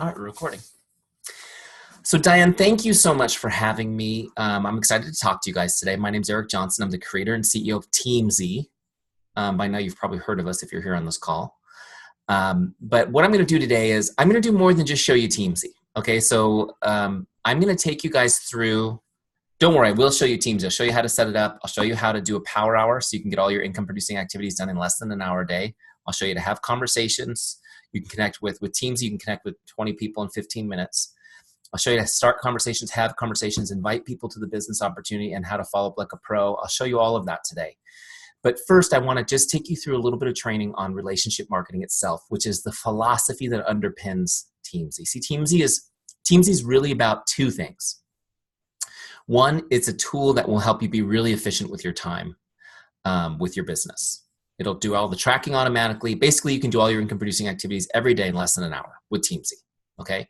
All right, we're recording. So Diane, thank you so much for having me. I'm excited to talk to you guys today. My name is Eric Johnson. I'm the creator and CEO of Teamzy. By now you've probably heard of us if you're here on this call. But what I'm going to do today is I'm going to do more than just show you Teamzy. Okay, so I'm going to take you guys through, don't worry, I will show you Teamzy. I'll show you how to set it up. I'll show you how to do a power hour so you can get all your income producing activities done in less than an hour a day. I'll show you to have conversations. You can connect with Teamzy. You can connect with 20 people in 15 minutes. I'll show you how to start conversations, have conversations, invite people to the business opportunity, and how to follow up like a pro. I'll show you all of that today. But first, I want to just take you through a little bit of training on relationship marketing itself, which is the philosophy that underpins Teamzy. See, Teamzy is really about two things. One, it's a tool that will help you be really efficient with your time, with your business. It'll do all the tracking automatically. Basically, you can do all your income producing activities every day in less than an hour with Teamzy. Okay.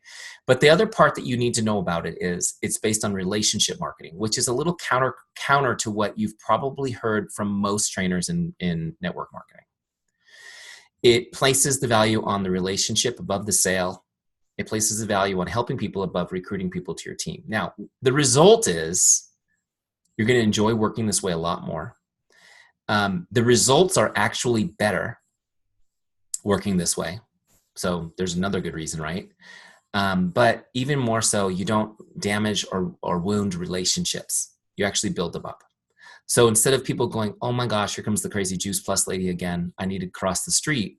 But the other part that you need to know about it is it's based on relationship marketing, which is a little counter to what you've probably heard from most trainers in network marketing. It places the value on the relationship above the sale. It places the value on helping people above recruiting people to your team. Now, the result is you're going to enjoy working this way a lot more. The results are actually better working this way. So there's another good reason, right? But even more so, you don't damage or wound relationships. You actually build them up. So instead of people going, oh my gosh, here comes the crazy Juice Plus lady again, I need to cross the street,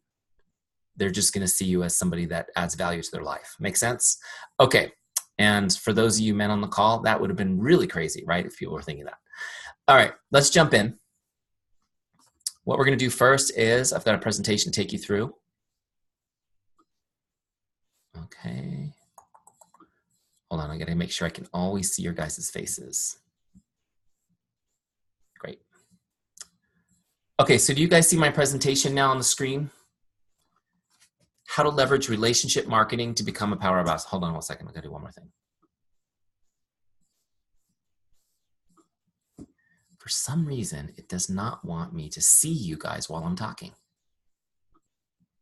they're just going to see you as somebody that adds value to their life. Make sense? Okay. And for those of you men on the call, that would have been really crazy, right? If people were thinking that. All right, let's jump in. What we're going to do first is I've got a presentation to take you through. Okay. Hold on, I got to make sure I can always see your guys' faces. Great. Okay, so do you guys see my presentation now on the screen? How to leverage relationship marketing to become a power boss. Hold on one second, I got to do one more thing. For some reason, it does not want me to see you guys while I'm talking.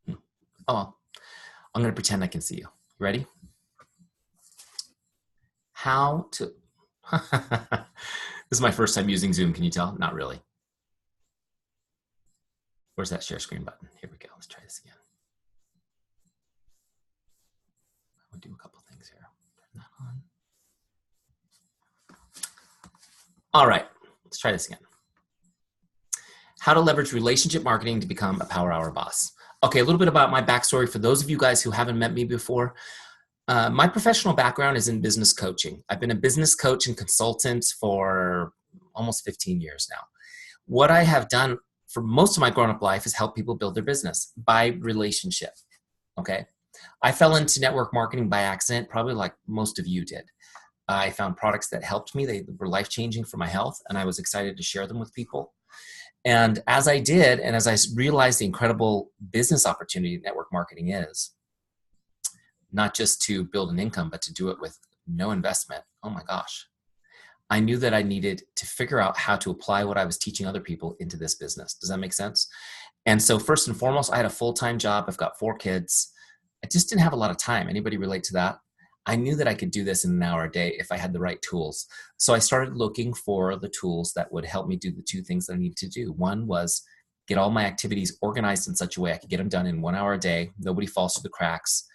Oh, well, I'm going to pretend I can see you. Ready? How to... This is my first time using Zoom. Can you tell? Not really. Where's that share screen button? Here we go. Let's try this again. I'll do a couple things here. Turn that on. All right. Let's try this again. How to leverage relationship marketing to become a power hour boss. Okay, a little bit about my backstory for those of you guys who haven't met me before. My professional background is in business coaching. I've been a business coach and consultant for almost 15 years now. What I have done for most of my grown-up life is help people build their business by relationship, okay? I fell into network marketing by accident, probably like most of you did. I found products that helped me. They were life-changing for my health, and I was excited to share them with people. And as I did, and as I realized the incredible business opportunity network marketing is, not just to build an income, but to do it with no investment, oh my gosh, I knew that I needed to figure out how to apply what I was teaching other people into this business. Does that make sense? And so first and foremost, I had a full-time job. I've got 4 kids. I just didn't have a lot of time. Anybody relate to that? I knew that I could do this in an hour a day if I had the right tools. So I started looking for the tools that would help me do the 2 things that I needed to do. One was get all my activities organized in such a way I could get them done in 1 hour a day. Nobody falls through the cracks.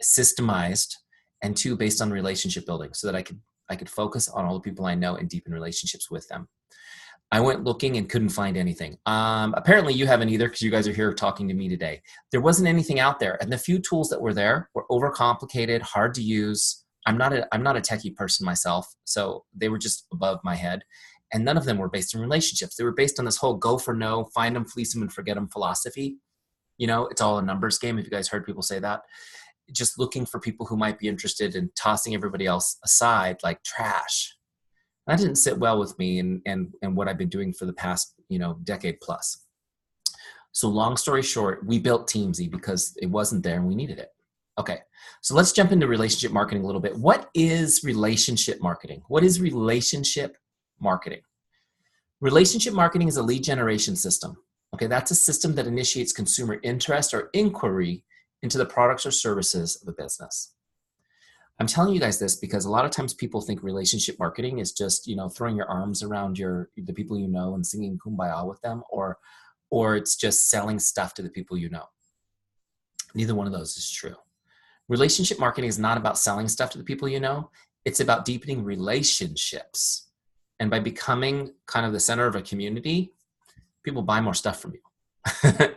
Systemized, and 2, based on relationship building so that I could focus on all the people I know and deepen relationships with them. I went looking and couldn't find anything. Apparently you haven't either because you guys are here talking to me today. There wasn't anything out there, and the few tools that were there were overcomplicated, hard to use. I'm not a techie person myself, so they were just above my head, and none of them were based on relationships. They were based on this whole go for no, find them, fleece them, and forget them philosophy. You know, it's all a numbers game. Have you guys heard people say that? Just looking for people who might be interested in tossing everybody else aside like trash. That didn't sit well with me and what I've been doing for the past, decade plus. So long story short, we built Teamzy because it wasn't there and we needed it. Okay, so let's jump into relationship marketing a little bit. What is relationship marketing? What is relationship marketing? Relationship marketing is a lead generation system. Okay, that's a system that initiates consumer interest or inquiry into the products or services of a business. I'm telling you guys this because a lot of times people think relationship marketing is just, throwing your arms around the people you know and singing Kumbaya with them, or it's just selling stuff to the people you know. Neither one of those is true. Relationship marketing is not about selling stuff to the people you know. It's about deepening relationships. And by becoming kind of the center of a community, people buy more stuff from you.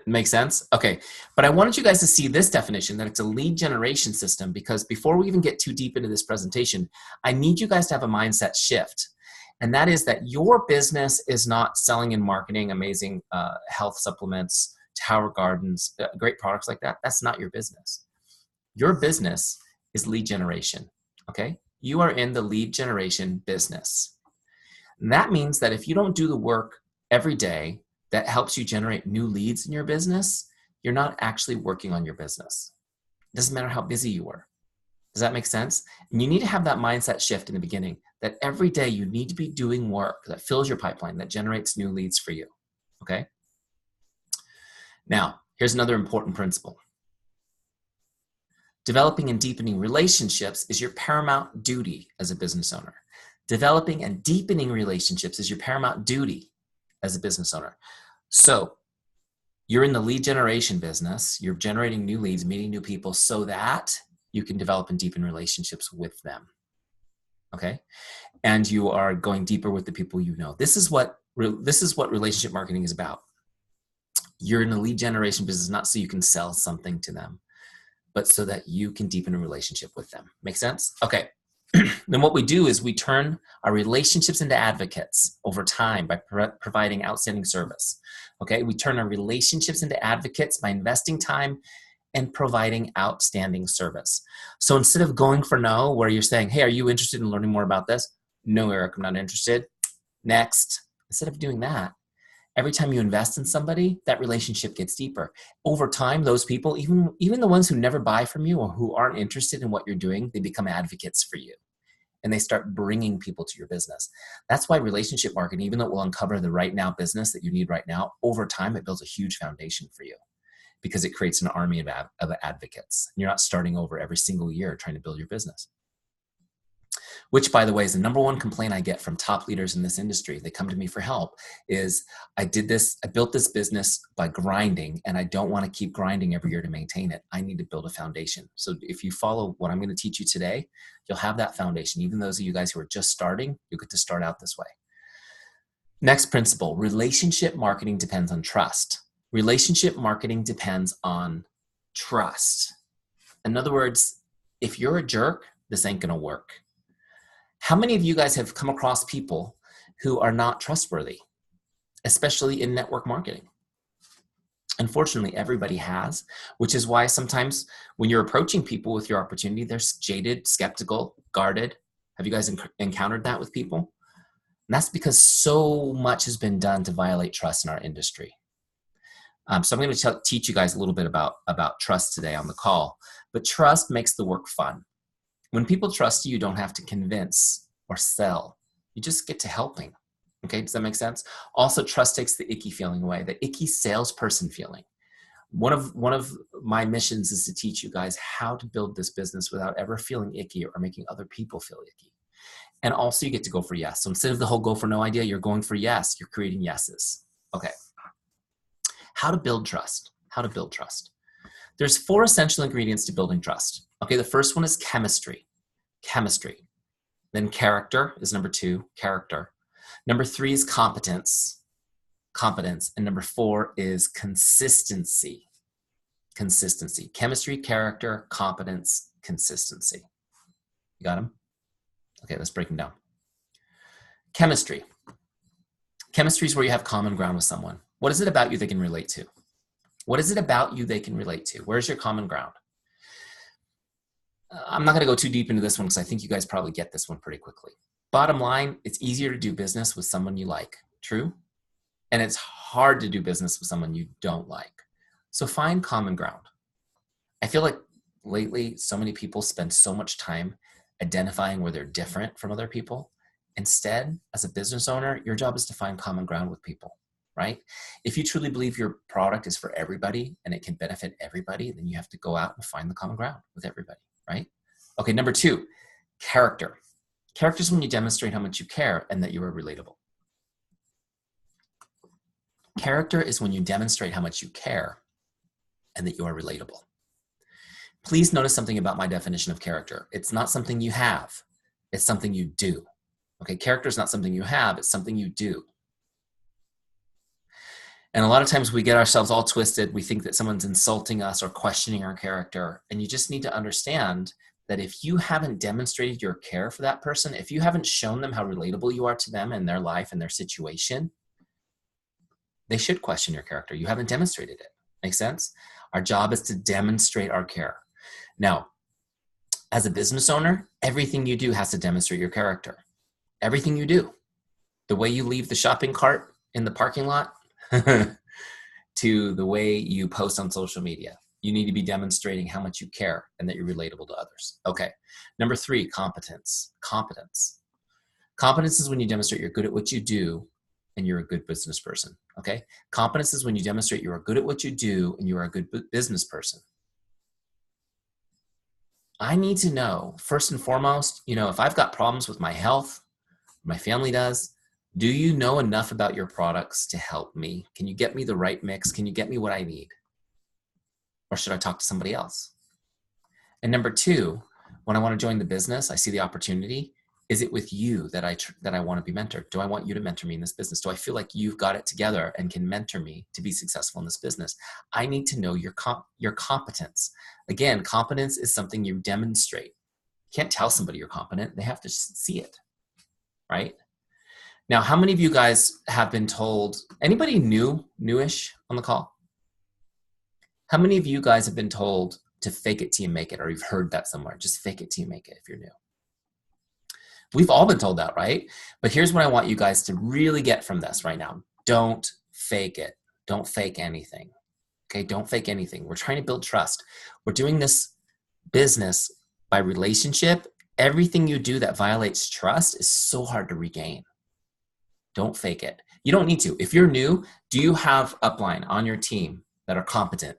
Make sense? Okay. But I wanted you guys to see this definition, that it's a lead generation system, because before we even get too deep into this presentation, I need you guys to have a mindset shift. And that is that your business is not selling and marketing amazing health supplements, tower gardens, great products like that. That's not your business. Your business is lead generation. Okay. You are in the lead generation business. And that means that if you don't do the work every day that helps you generate new leads in your business, you're not actually working on your business. It doesn't matter how busy you are. Does that make sense? And you need to have that mindset shift in the beginning, that every day you need to be doing work that fills your pipeline, that generates new leads for you. Okay? Now, here's another important principle. Developing and deepening relationships is your paramount duty as a business owner. Developing and deepening relationships is your paramount duty as a business owner. So you're in the lead generation business. You're generating new leads, meeting new people so that you can develop and deepen relationships with them. Okay? And you are going deeper with the people you know. This is what relationship marketing is about. You're in the lead generation business not so you can sell something to them, but so that you can deepen a relationship with them. Make sense? Okay. Then what we do is we turn our relationships into advocates over time by providing outstanding service. Okay. We turn our relationships into advocates by investing time and providing outstanding service. So instead of going for no, where you're saying, hey, are you interested in learning more about this? No, Eric, I'm not interested. Next. Instead of doing that, every time you invest in somebody, that relationship gets deeper. Over time, those people, even the ones who never buy from you or who aren't interested in what you're doing, they become advocates for you. And they start bringing people to your business. That's why relationship marketing, even though it will uncover the right now business that you need right now, over time, it builds a huge foundation for you because it creates an army of advocates. And you're not starting over every single year trying to build your business. Which, by the way, is the number one complaint I get from top leaders in this industry. They come to me for help is, I built this business by grinding, and I don't want to keep grinding every year to maintain it. I need to build a foundation. So if you follow what I'm going to teach you today, you'll have that foundation. Even those of you guys who are just starting, you get to start out this way. Next principle, relationship marketing depends on trust. Relationship marketing depends on trust. In other words, if you're a jerk, this ain't going to work. How many of you guys have come across people who are not trustworthy, especially in network marketing? Unfortunately, everybody has, which is why sometimes when you're approaching people with your opportunity, they're jaded, skeptical, guarded. Have you guys encountered that with people? And that's because so much has been done to violate trust in our industry. So I'm going to teach you guys a little bit about trust today on the call, but trust makes the work fun. When people trust you, you don't have to convince or sell. You just get to helping. Okay, does that make sense? Also, trust takes the icky feeling away, the icky salesperson feeling. One of my missions is to teach you guys how to build this business without ever feeling icky or making other people feel icky. And also, you get to go for yes. So instead of the whole go for no idea, you're going for yes. You're creating yeses. Okay. How to build trust. How to build trust. There's 4 essential ingredients to building trust. Okay, the first one is chemistry. Chemistry. Then character is number 2, character. Number 3 is competence. Competence. And number 4 is consistency. Consistency. Chemistry, character, competence, consistency. You got them? Okay, let's break them down. Chemistry. Chemistry is where you have common ground with someone. What is it about you they can relate to? What is it about you they can relate to? Where's your common ground? I'm not going to go too deep into this one because I think you guys probably get this one pretty quickly. Bottom line, it's easier to do business with someone you like. True? And it's hard to do business with someone you don't like. So find common ground. I feel like lately, so many people spend so much time identifying where they're different from other people. Instead, as a business owner, your job is to find common ground with people. right? If you truly believe your product is for everybody and it can benefit everybody, then you have to go out and find the common ground with everybody, right? Okay, number 2, character. Character is when you demonstrate how much you care and that you are relatable. Character is when you demonstrate how much you care and that you are relatable. Please notice something about my definition of character. It's not something you have, it's something you do. Okay, character is not something you have, it's something you do. And a lot of times we get ourselves all twisted. We think that someone's insulting us or questioning our character. And you just need to understand that if you haven't demonstrated your care for that person, if you haven't shown them how relatable you are to them and their life and their situation, they should question your character. You haven't demonstrated it. Make sense? Our job is to demonstrate our care. Now, as a business owner, everything you do has to demonstrate your character. Everything you do. The way you leave the shopping cart in the parking lot to the way you post on social media. You need to be demonstrating how much you care and that you're relatable to others. Okay. Number 3, competence. Competence. Competence is when you demonstrate you're good at what you do and you're a good business person. Okay. Competence is when you demonstrate you're good at what you do and you're a good business person. I need to know, first and foremost, if I've got problems with my health, my family does, do you know enough about your products to help me? Can you get me the right mix? Can you get me what I need? Or should I talk to somebody else? And number 2, when I want to join the business, I see the opportunity. Is it with you that I want to be mentored? Do I want you to mentor me in this business? Do I feel like you've got it together and can mentor me to be successful in this business? I need to know your competence. Again, competence is something you demonstrate. You can't tell somebody you're competent. They have to see it, right? Now, how many of you guys have been told, anybody newish on the call? How many of you guys have been told to fake it till you make it, or you've heard that somewhere? Just fake it till you make it if you're new. We've all been told that, right? But here's what I want you guys to really get from this right now. Don't fake it. Don't fake anything. Okay, don't fake anything. We're trying to build trust. We're doing this business by relationship. Everything you do that violates trust is so hard to regain. Don't fake it. You don't need to. If you're new, do you have upline on your team that are competent?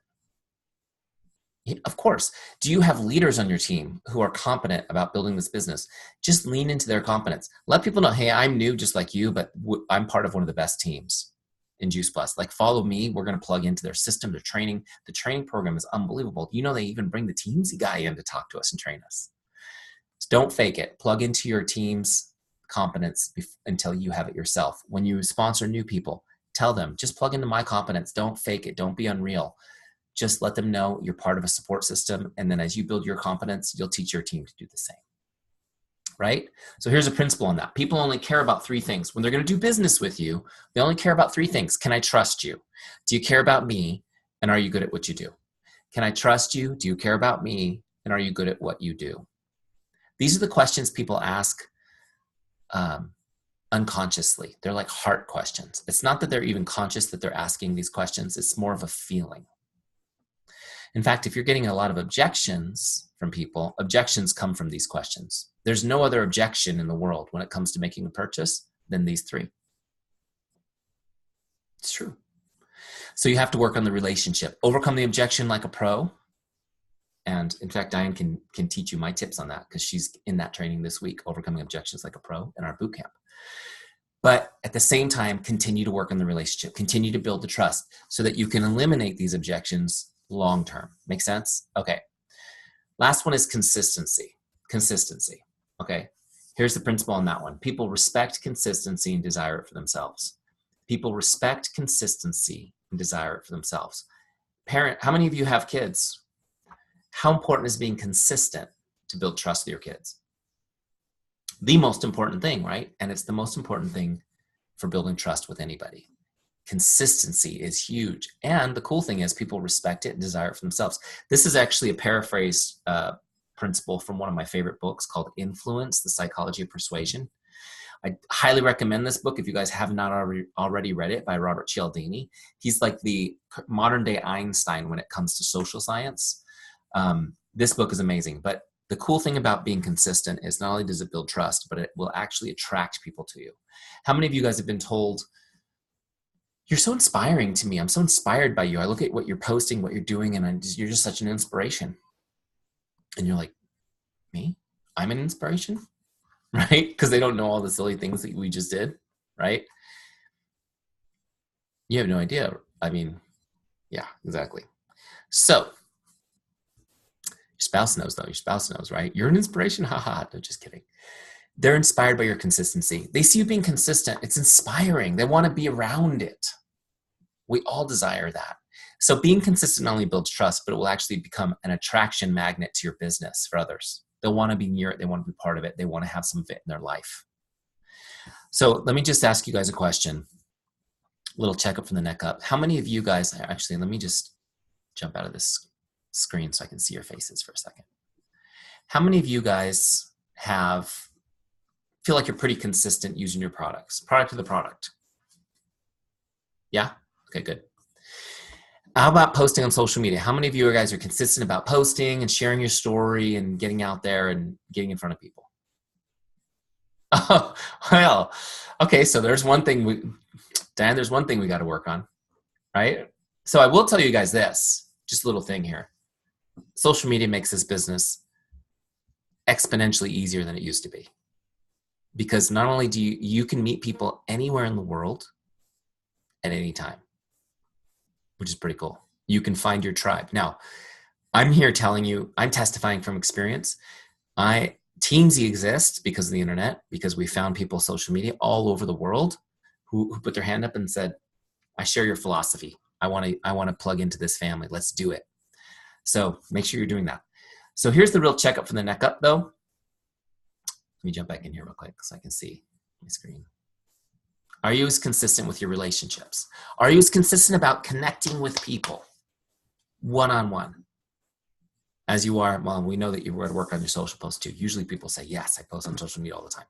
Of course. Do you have leaders on your team who are competent about building this business? Just lean into their competence. Let people know, hey, I'm new just like you, but I'm part of one of the best teams in Juice Plus. Like, follow me. We're going to plug into their system, their training. The training program is unbelievable. They even bring the Teamzy guy in to talk to us and train us. So don't fake it. Plug into your team's competence until you have it yourself. When you sponsor new people, tell them, just plug into my competence. Don't fake it. Don't be unreal. Just let them know you're part of a support system. And then as you build your competence, you'll teach your team to do the same. Right? So here's a principle on that. People only care about 3 things. When they're going to do business with you, they only care about 3 things. Can I trust you? Do you care about me? And are you good at what you do? Can I trust you? Do you care about me? And are you good at what you do? These are the questions people ask unconsciously. They're like heart questions. It's not that they're even conscious that they're asking these questions. It's more of a feeling. In fact, if you're getting a lot of objections from people, objections come from these questions. There's no other objection in the world when it comes to making a purchase than these 3. It's true. So you have to work on the relationship. Overcome the objection like a pro. And in fact, Diane can teach you my tips on that because she's in that training this week, Overcoming Objections Like a Pro, in our boot camp. But at the same time, continue to work on the relationship. Continue to build the trust so that you can eliminate these objections long-term. Make sense? Okay. Last one is consistency. Consistency. Okay. Here's the principle on that one. People respect consistency and desire it for themselves. People respect consistency and desire it for themselves. Parent, how many of you have kids? How important is being consistent to build trust with your kids? The most important thing, right? And it's the most important thing for building trust with anybody. Consistency is huge. And the cool thing is people respect it and desire it for themselves. This is actually a paraphrase principle from one of my favorite books called Influence, The Psychology of Persuasion. I highly recommend this book if you guys have not already read it, by Robert Cialdini. He's like the modern day Einstein when it comes to social science. This book is amazing. But the cool thing about being consistent is not only does it build trust, but it will actually attract people to you. How many of you guys have been told, You're so inspiring to me. I'm so inspired by you. I look at what you're posting, what you're doing, and you're just such an inspiration. And you're like, me? I'm an inspiration? Right? Because they don't know all the silly things that we just did, right? You have no idea. I mean, yeah, exactly. So, your spouse knows, though. Your spouse knows, right? You're an inspiration. Ha ha. No, just kidding. They're inspired by your consistency. They see you being consistent. It's inspiring. They want to be around it. We all desire that. So being consistent not only builds trust, but it will actually become an attraction magnet to your business for others. They'll want to be near it. They want to be part of it. They want to have some of it in their life. So let me just ask you guys a question. A little checkup from the neck up. How many of you guys, actually, let me just jump out of this screen so I can see your faces for a second. How many of you guys feel like you're pretty consistent using your products? Product to the product. Yeah? Okay, good. How about posting on social media? How many of you guys are consistent about posting and sharing your story and getting out there and getting in front of people? Oh, well, okay, so there's one thing Diane, there's one thing we got to work on, right? So I will tell you guys this, just a little thing here. Social media makes this business exponentially easier than it used to be. Because not only do you can meet people anywhere in the world at any time, which is pretty cool. You can find your tribe. Now, I'm here telling you, I'm testifying from experience. Teamzy exists because of the internet, because we found people social media all over the world who put their hand up and said, I share your philosophy. I want to plug into this family. Let's do it. So make sure you're doing that. So here's the real checkup from the neck up, though. Let me jump back in here real quick so I can see my screen. Are you as consistent with your relationships? Are you as consistent about connecting with people one-on-one as you are? Well, we know that you're going to work on your social posts too. Usually people say, yes, I post on social media all the time.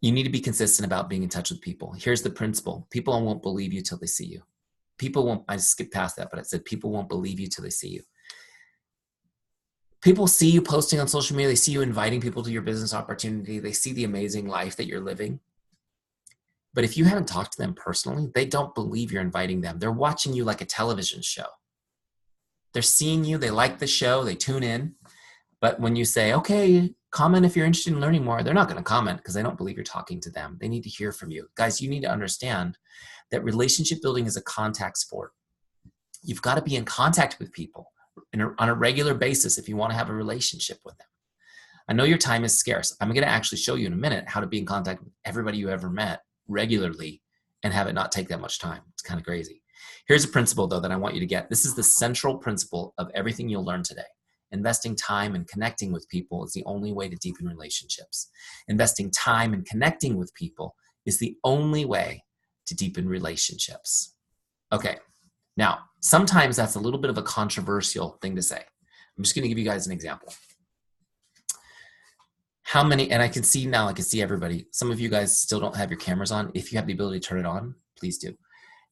You need to be consistent about being in touch with people. Here's the principle. People won't believe you till they see you. People won't, I skipped past that, but I said people won't believe you till they see you. People see you posting on social media. They see you inviting people to your business opportunity. They see the amazing life that you're living. But if you haven't talked to them personally, they don't believe you're inviting them. They're watching you like a television show. They're seeing you. They like the show. They tune in. But when you say, okay, comment if you're interested in learning more, they're not going to comment because they don't believe you're talking to them. They need to hear from you. Guys, you need to understand that relationship building is a contact sport. You've got to be in contact with people on a regular basis if you want to have a relationship with them. I know your time is scarce. I'm going to actually show you in a minute how to be in contact with everybody you ever met regularly and have it not take that much time. It's kind of crazy. Here's a principle, though, that I want you to get. This is the central principle of everything you'll learn today. Investing time and connecting with people is the only way to deepen relationships. Investing time and connecting with people is the only way to deepen relationships. Okay, now, sometimes that's a little bit of a controversial thing to say. I'm just going to give you guys an example. How many, and I can see now, I can see everybody. Some of you guys still don't have your cameras on. If you have the ability to turn it on, please do.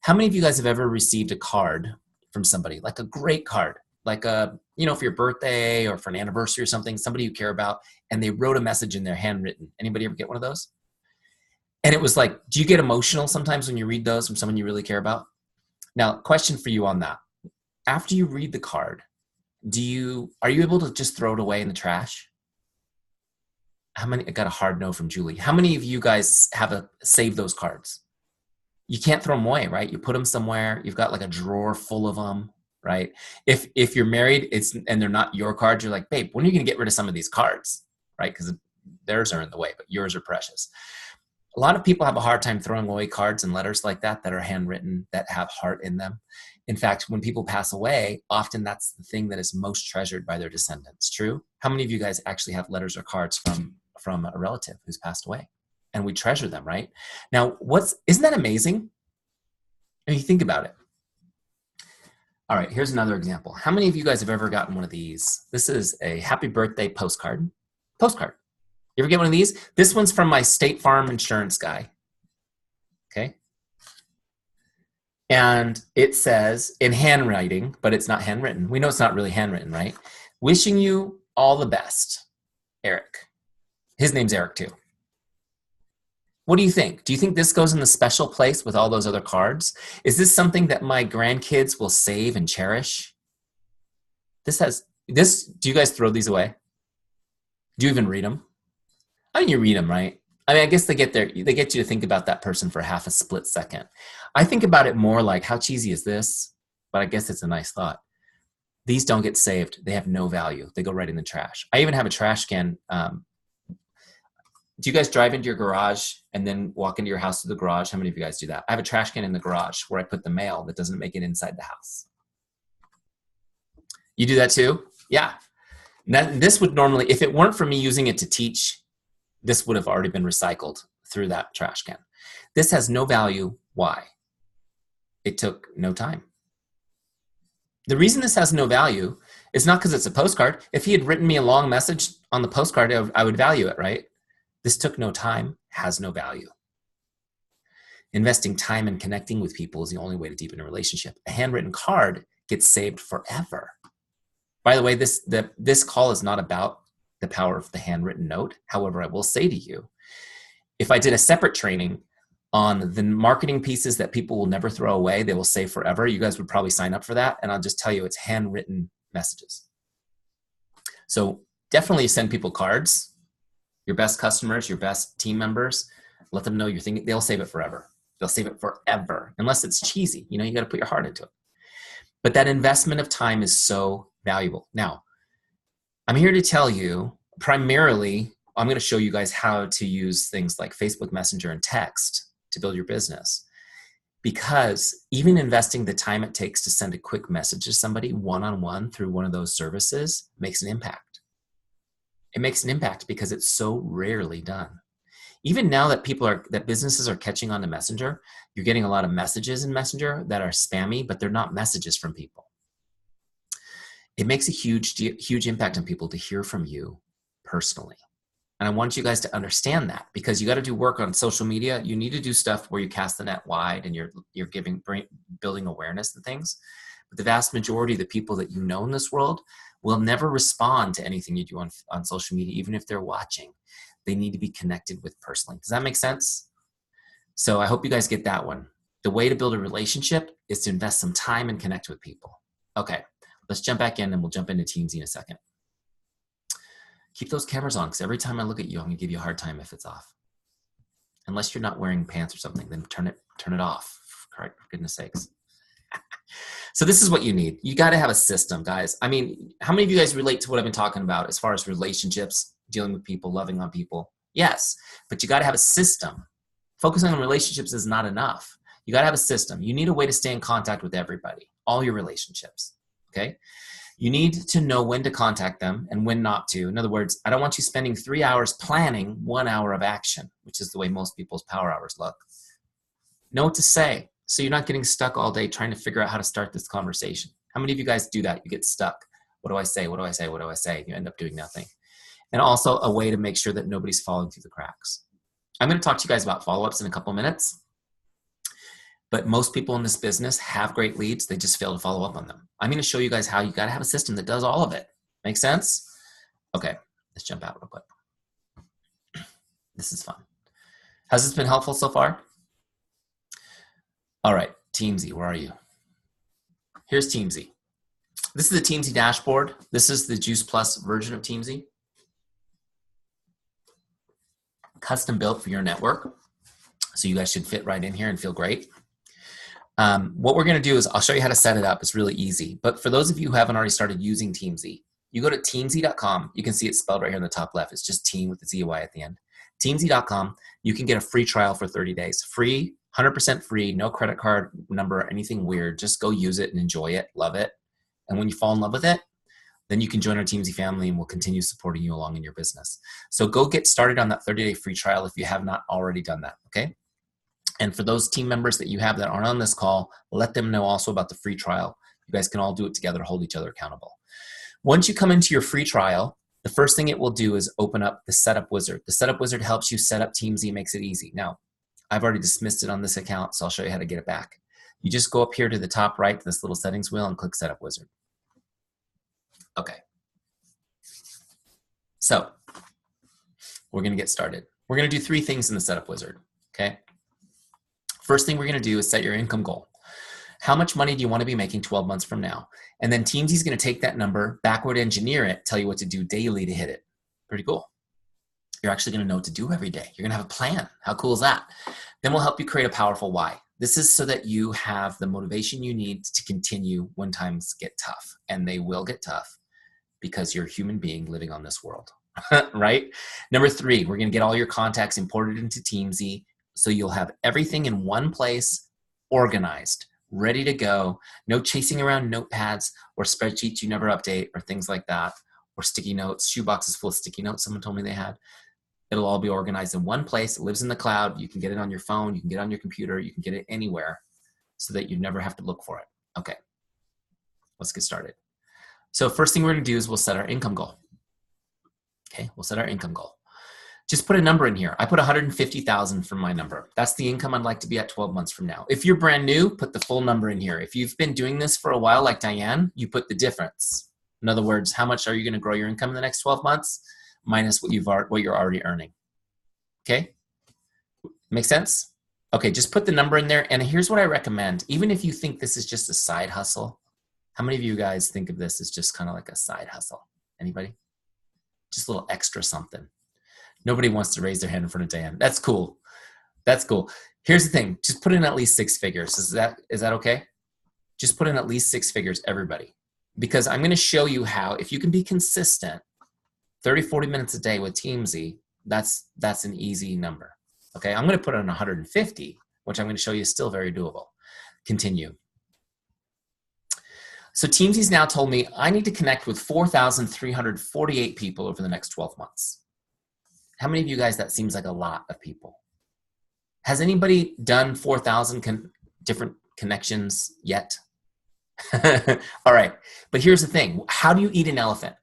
How many of you guys have ever received a card from somebody, like a great card, like a, for your birthday or for an anniversary or something, somebody you care about, and they wrote a message in there handwritten? Anybody ever get one of those? And it was like, do you get emotional sometimes when you read those from someone you really care about? Now, question for you on that. After you read the card, are you able to just throw it away in the trash? I got a hard no from Julie. How many of you guys have save those cards? You can't throw them away, right? You put them somewhere. You've got like a drawer full of them, right? If you're married, and they're not your cards, you're like, babe, when are you going to get rid of some of these cards, right? Because theirs are in the way, but yours are precious. A lot of people have a hard time throwing away cards and letters like that are handwritten, that have heart in them. In fact, when people pass away, often that's the thing that is most treasured by their descendants. True? How many of you guys actually have letters or cards from a relative who's passed away? And we treasure them, right? Now, isn't that amazing? And you think about it. All right, here's another example. How many of you guys have ever gotten one of these? This is a happy birthday postcard. You ever get one of these? This one's from my State Farm insurance guy. Okay. And it says in handwriting, but it's not handwritten. We know it's not really handwritten, right? Wishing you all the best, Eric. His name's Eric too. What do you think? Do you think this goes in the special place with all those other cards? Is this something that my grandkids will save and cherish? Do you guys throw these away? Do you even read them? I mean, you read them, right? I mean, I guess they get you to think about that person for half a split second. I think about it more like, how cheesy is this? But I guess it's a nice thought. These don't get saved. They have no value. They go right in the trash. I even have a trash can. Do you guys drive into your garage and then walk into your house to the garage? How many of you guys do that? I have a trash can in the garage where I put the mail that doesn't make it inside the house. You do that too? Yeah. This would normally, if it weren't for me using it to teach, this would have already been recycled through that trash can. This has no value. Why? It took no time. The reason this has no value is not because it's a postcard. If he had written me a long message on the postcard, I would value it, right? This took no time, has no value. Investing time in connecting with people is the only way to deepen a relationship. A handwritten card gets saved forever. By the way, this call is not about the power of the handwritten note. However, I will say to you, if I did a separate training on the marketing pieces that people will never throw away, they will save forever, you guys would probably sign up for that. And I'll just tell you, it's handwritten messages. So definitely send people cards. Your best customers, your best team members, let them know you're thinking, they'll save it forever. They'll save it forever, unless it's cheesy. You got to put your heart into it. But that investment of time is so valuable. Now, I'm here to tell you, primarily, I'm going to show you guys how to use things like Facebook Messenger and text to build your business. Because even investing the time it takes to send a quick message to somebody one-on-one through one of those services makes an impact. It makes an impact because it's so rarely done. Even now that businesses are catching on to Messenger, you're getting a lot of messages in Messenger that are spammy, but they're not messages from people. It makes a huge impact on people to hear from you personally. And I want you guys to understand that, because you got to do work on social media. You need to do stuff where you cast the net wide and you're building awareness and things. But the vast majority of the people that you know in this world will never respond to anything you do on social media, even if they're watching. They need to be connected with personally. Does that make sense? So I hope you guys get that one. The way to build a relationship is to invest some time and connect with people. Okay, let's jump back in and we'll jump into Teamzy in a second. Keep those cameras on, because every time I look at you, I'm gonna give you a hard time if it's off. Unless you're not wearing pants or something, then turn it off, for goodness sakes. So this is what you need. You got to have a system, guys. I mean, how many of you guys relate to what I've been talking about as far as relationships, dealing with people, loving on people? Yes, but you got to have a system. Focusing on relationships is not enough. You got to have a system. You need a way to stay in contact with everybody, all your relationships, okay? You need to know when to contact them and when not to. In other words, I don't want you spending 3 hours planning 1 hour of action, which is the way most people's power hours look. Know what to say, so you're not getting stuck all day trying to figure out how to start this conversation. How many of you guys do that? You get stuck. What do I say? What do I say? What do I say? You end up doing nothing. And also a way to make sure that nobody's falling through the cracks. I'm going to talk to you guys about follow-ups in a couple minutes. But most people in this business have great leads. They just fail to follow up on them. I'm going to show you guys how you got to have a system that does all of it. Make sense? Okay, let's jump out real quick. This is fun. Has this been helpful so far? All right, Teamzy, where are you? Here's Teamzy. This is the Teamzy dashboard. This is the Juice Plus version of Teamzy. Custom built for your network. So you guys should fit right in here and feel great. What we're going to do is I'll show you how to set it up. It's really easy. But for those of you who haven't already started using Teamzy, you go to teamzy.com. You can see it spelled right here in the top left. It's just team with the Z-Y at the end. Teamzy.com. You can get a free trial for 30 days. Free, 100% free, no credit card number, anything weird. Just go use it and enjoy it, love it. And when you fall in love with it, then you can join our Teamzy family and we'll continue supporting you along in your business. So go get started on that 30-day free trial if you have not already done that, okay? And for those team members that you have that aren't on this call, let them know also about the free trial. You guys can all do it together, hold each other accountable. Once you come into your free trial, the first thing it will do is open up the Setup Wizard. The Setup Wizard helps you set up Teamzy, makes it easy. Now, I've already dismissed it on this account, so I'll show you how to get it back. You just go up here to the top right, to this little settings wheel, and click Setup Wizard. Okay. So, we're going to get started. We're going to do 3 things in the Setup Wizard. okay? First thing we're gonna do is set your income goal. How much money do you wanna be making 12 months from now? And then Teamzy's gonna take that number, backward engineer it, tell you what to do daily to hit it. Pretty cool. You're actually gonna know what to do every day. You're gonna have a plan. How cool is that? Then we'll help you create a powerful why. This is so that you have the motivation you need to continue when times get tough. And they will get tough because you're a human being living on this world, right? Number 3, we're gonna get all your contacts imported into Teamzy so you'll have everything in one place, organized, ready to go. No chasing around notepads or spreadsheets you never update or things like that, or sticky notes, shoe boxes full of sticky notes someone told me they had. It'll all be organized in one place. It lives in the cloud. You can get it on your phone. You can get it on your computer. You can get it anywhere so that you never have to look for it. Okay, let's get started. So first thing we're gonna do is we'll set our income goal. Okay, we'll set our income goal. Just put a number in here. I put 150,000 for my number. That's the income I'd like to be at 12 months from now. If you're brand new, put the full number in here. If you've been doing this for a while, like Diane, you put the difference. In other words, how much are you gonna grow your income in the next 12 months? Minus what you're already earning. Okay? Make sense? Okay, just put the number in there. And here's what I recommend. Even if you think this is just a side hustle, how many of you guys think of this as just kind of like a side hustle? Anybody? Just a little extra something. Nobody wants to raise their hand in front of Diane. That's cool. That's cool. Here's the thing. Just put in at least 6 figures. Is that okay? Just put in at least 6 figures, everybody. Because I'm going to show you how, if you can be consistent, 30, 40 minutes a day with Teamzy, that's an easy number. Okay, I'm gonna put on 150, which I'm gonna show you is still very doable. Continue. So Teamzy's now told me I need to connect with 4,348 people over the next 12 months. How many of you guys, that seems like a lot of people? Has anybody done 4,000 different connections yet? All right, but here's the thing. How do you eat an elephant?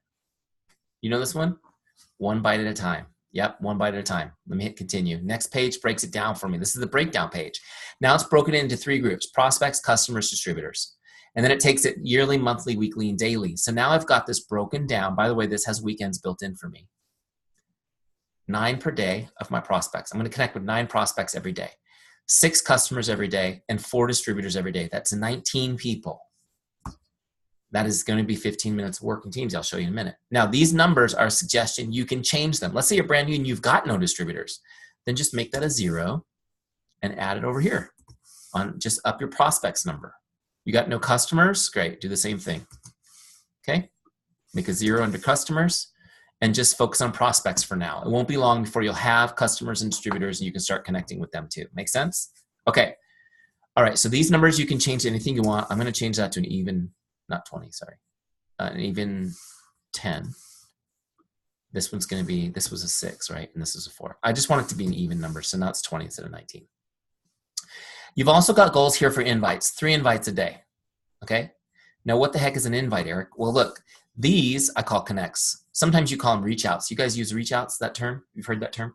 You know this one? One bite at a time. Yep, one bite at a time. Let me hit continue. Next page breaks it down for me. This is the breakdown page. Now it's broken into 3 groups: prospects, customers, distributors. And then it takes it yearly, monthly, weekly, and daily. So now I've got this broken down. By the way, this has weekends built in for me. 9 per day of my prospects. I'm going to connect with 9 prospects every day, 6 customers every day, and 4 distributors every day. That's 19 people. That is going to be 15 minutes of working Teamzy. I'll show you in a minute. Now, these numbers are a suggestion. You can change them. Let's say you're brand new and you've got no distributors. Then just make that a 0 and add it over here. Just up your prospects number. You got no customers? Great. Do the same thing. Okay? Make a 0 under customers and just focus on prospects for now. It won't be long before you'll have customers and distributors and you can start connecting with them too. Make sense? Okay. All right. So these numbers, you can change to anything you want. I'm going to change that to an even, not 20, sorry. An even 10. This one's going to be, this was a 6, right? And this is a 4. I just want it to be an even number. So now it's 20 instead of 19. You've also got goals here for invites, 3 invites a day. Okay. Now, what the heck is an invite, Eric? Well, look, these I call connects. Sometimes you call them reach outs. You guys use reach outs, that term? You've heard that term?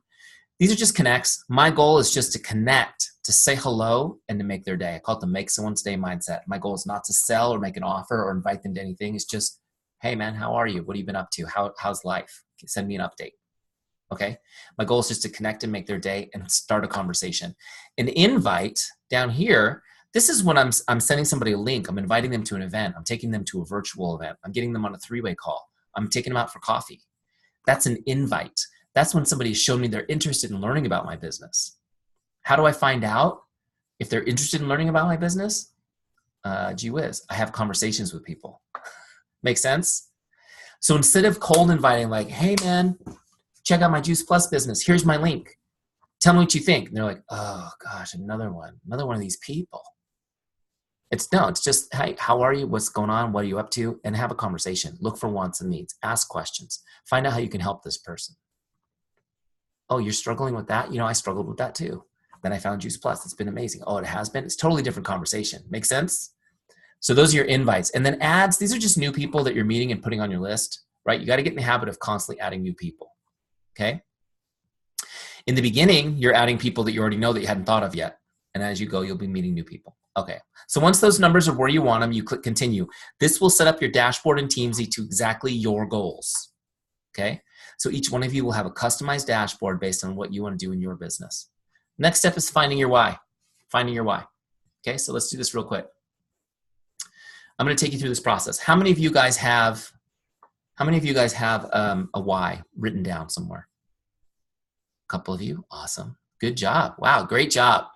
These are just connects. My goal is just to connect, to say hello, and to make their day. I call it the make someone's day mindset. My goal is not to sell or make an offer or invite them to anything. It's just, hey man, how are you? What have you been up to? How's life? Send me an update. Okay. My goal is just to connect and make their day and start a conversation. An invite down here, this is when I'm sending somebody a link. I'm inviting them to an event. I'm taking them to a virtual event. I'm getting them on a 3-way call. I'm taking them out for coffee. That's an invite. That's when somebody has shown me they're interested in learning about my business. How do I find out if they're interested in learning about my business? Gee whiz, I have conversations with people. Make sense? So instead of cold inviting like, hey man, check out my Juice Plus business. Here's my link. Tell me what you think. And they're like, oh gosh, another one of these people. It's just, hey, how are you? What's going on? What are you up to? And have a conversation. Look for wants and needs. Ask questions. Find out how you can help this person. Oh, you're struggling with that? You know, I struggled with that too. Then I found Juice Plus. It's been amazing. Oh, it has been? It's a totally different conversation. Make sense? So those are your invites. And then ads, these are just new people that you're meeting and putting on your list, right? You got to get in the habit of constantly adding new people, okay? In the beginning, you're adding people that you already know that you hadn't thought of yet. And as you go, you'll be meeting new people. Okay, so once those numbers are where you want them, you click continue. This will set up your dashboard in Teamzy to exactly your goals, okay? So each one of you will have a customized dashboard based on what you want to do in your business. Next step is finding your why. Finding your why. Okay, so let's do this real quick. I'm going to take you through this process. How many of you guys have a why written down somewhere? A couple of you. Awesome. Good job. Wow, great job.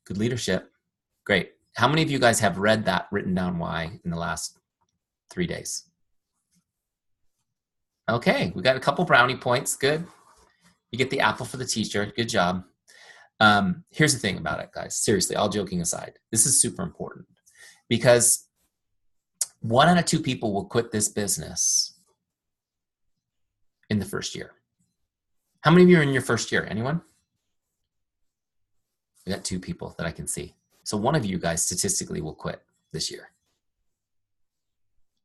Good leadership. Great. How many of you guys have read that written down why in the last 3 days? Okay, we got a couple brownie points. Good. You get the apple for the teacher. Good job. Here's the thing about it, guys. Seriously, all joking aside, this is super important because 1 out of 2 people will quit this business in the first year. How many of you are in your first year? Anyone? We got 2 people that I can see. So 1 of you guys statistically will quit this year.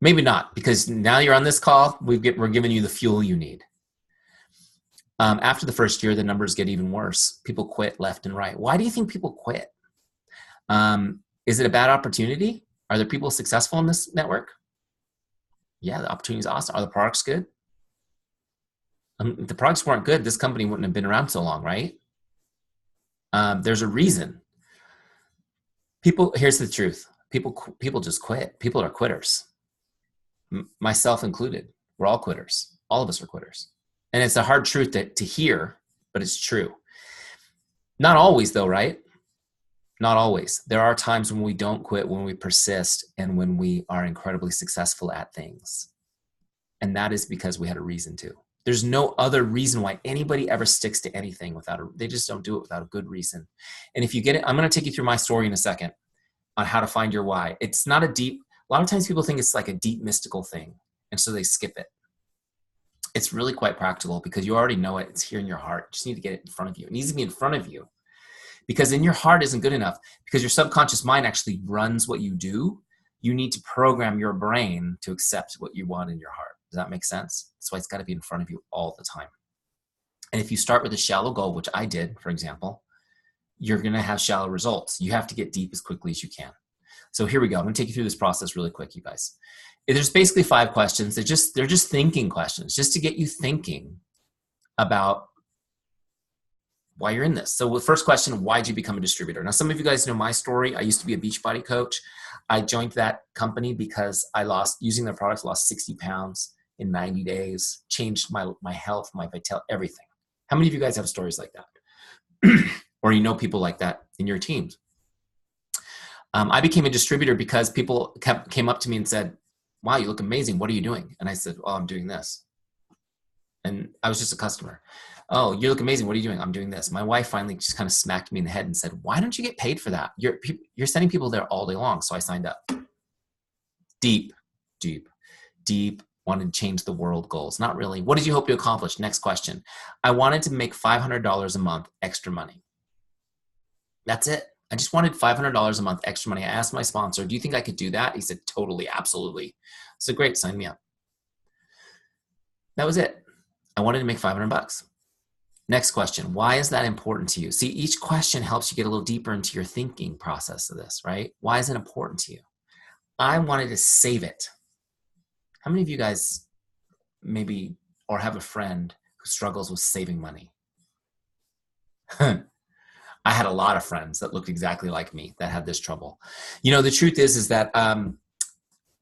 Maybe not, because now you're on this call, we're giving you the fuel you need. After the first year, the numbers get even worse. People quit left and right. Why do you think people quit? Is it a bad opportunity? Are there people successful in this network? Yeah, the opportunity is awesome. Are the products good? If the products weren't good, this company wouldn't have been around so long, right? There's a reason. Here's the truth. People just quit. People are quitters. Myself included. We're all quitters. All of us are quitters. And it's a hard truth to hear, but it's true. Not always though, right? Not always. There are times when we don't quit, when we persist, and when we are incredibly successful at things. And that is because we had a reason to. There's no other reason why anybody ever sticks to anything they just don't do it without a good reason. And if you get it, I'm going to take you through my story in a second on how to find your why. It's not a lot of times people think it's like a deep mystical thing. And so they skip it. It's really quite practical because you already know it. It's here in your heart. You just need to get it in front of you. It needs to be in front of you because in your heart isn't good enough because your subconscious mind actually runs what you do. You need to program your brain to accept what you want in your heart. Does that make sense? That's why it's got to be in front of you all the time. And if you start with a shallow goal, which I did, for example, you're going to have shallow results. You have to get deep as quickly as you can. So here we go. I'm going to take you through this process really quick, you guys. There's basically 5 questions. They're just thinking questions, just to get you thinking about why you're in this. So the first question, why'd you become a distributor? Now, some of you guys know my story. I used to be a Beachbody coach. I joined that company because using their products, lost 60 pounds in 90 days, changed my health, my vitality, everything. How many of you guys have stories like that? Or you know people like that in your teams? I became a distributor because people came up to me and said, wow, you look amazing. What are you doing? And I said, oh, I'm doing this. And I was just a customer. Oh, you look amazing. What are you doing? I'm doing this. My wife finally just kind of smacked me in the head and said, why don't you get paid for that? You're sending people there all day long. So I signed up. Deep, wanted to change the world goals. Not really. What did you hope to accomplish? Next question. I wanted to make $500 a month extra money. That's it. I just wanted $500 a month extra money. I asked my sponsor, do you think I could do that? He said, totally, absolutely. I said, great, sign me up. That was it. I wanted to make $500. Next question, why is that important to you? See, each question helps you get a little deeper into your thinking process of this, right? Why is it important to you? I wanted to save it. How many of you guys maybe, or have a friend who struggles with saving money? I had a lot of friends that looked exactly like me that had this trouble. You know, the truth is that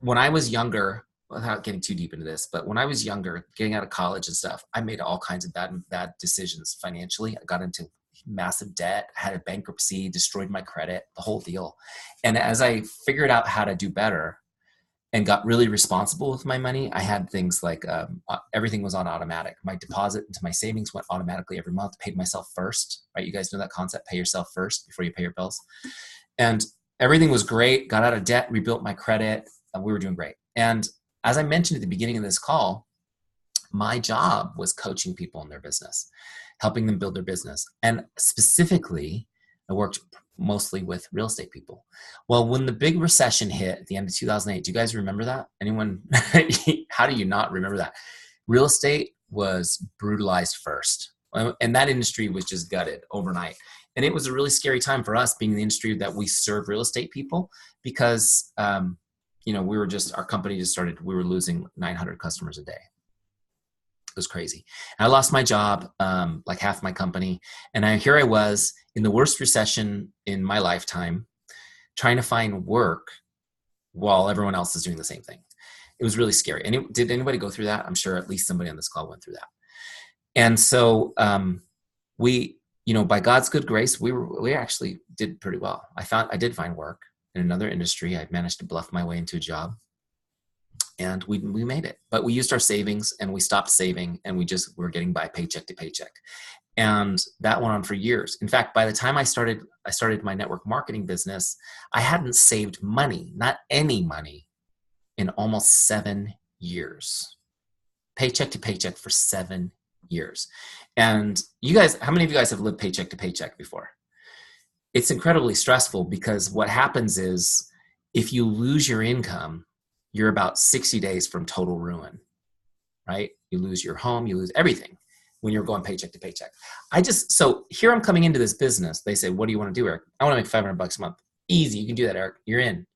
when I was younger, without getting too deep into this, but when I was younger, getting out of college and stuff, I made all kinds of bad decisions financially. I got into massive debt, had a bankruptcy, destroyed my credit, the whole deal. And as I figured out how to do better and got really responsible with my money, I had things like everything was on automatic. My deposit into my savings went automatically every month, paid myself first, right? You guys know that concept, pay yourself first before you pay your bills. And everything was great, got out of debt, rebuilt my credit, and we were doing great. And as I mentioned at the beginning of this call, my job was coaching people in their business, helping them build their business. And specifically, I worked mostly with real estate people. Well, when the big recession hit at the end of 2008, do you guys remember that? Anyone? How do you not remember that? Real estate was brutalized first. And that industry was just gutted overnight. And it was a really scary time for us being in the industry that we serve real estate people because, you know, our company just started, we were losing 900 customers a day. was crazy. And I lost my job, like half my company. And here I was in the worst recession in my lifetime, trying to find work while everyone else is doing the same thing. It was really scary. And did anybody go through that? I'm sure at least somebody on this call went through that. And so we, by God's good grace, we actually did pretty well. I did find work in another industry. I managed to bluff my way into a job, and we made it. But we used our savings, and we stopped saving, and we're getting by paycheck to paycheck. And that went on for years. In fact, by the time I started my network marketing business, I hadn't saved money, not any money, in almost 7 years. Paycheck to paycheck for 7 years. And you guys, how many of you guys have lived paycheck to paycheck before? It's incredibly stressful, because what happens is if you lose your income, you're about 60 days from total ruin, right? You lose your home, you lose everything when you're going paycheck to paycheck. So here I'm coming into this business. They say, what do you want to do, Eric? I want to make $500 a month. Easy. You can do that, Eric. You're in.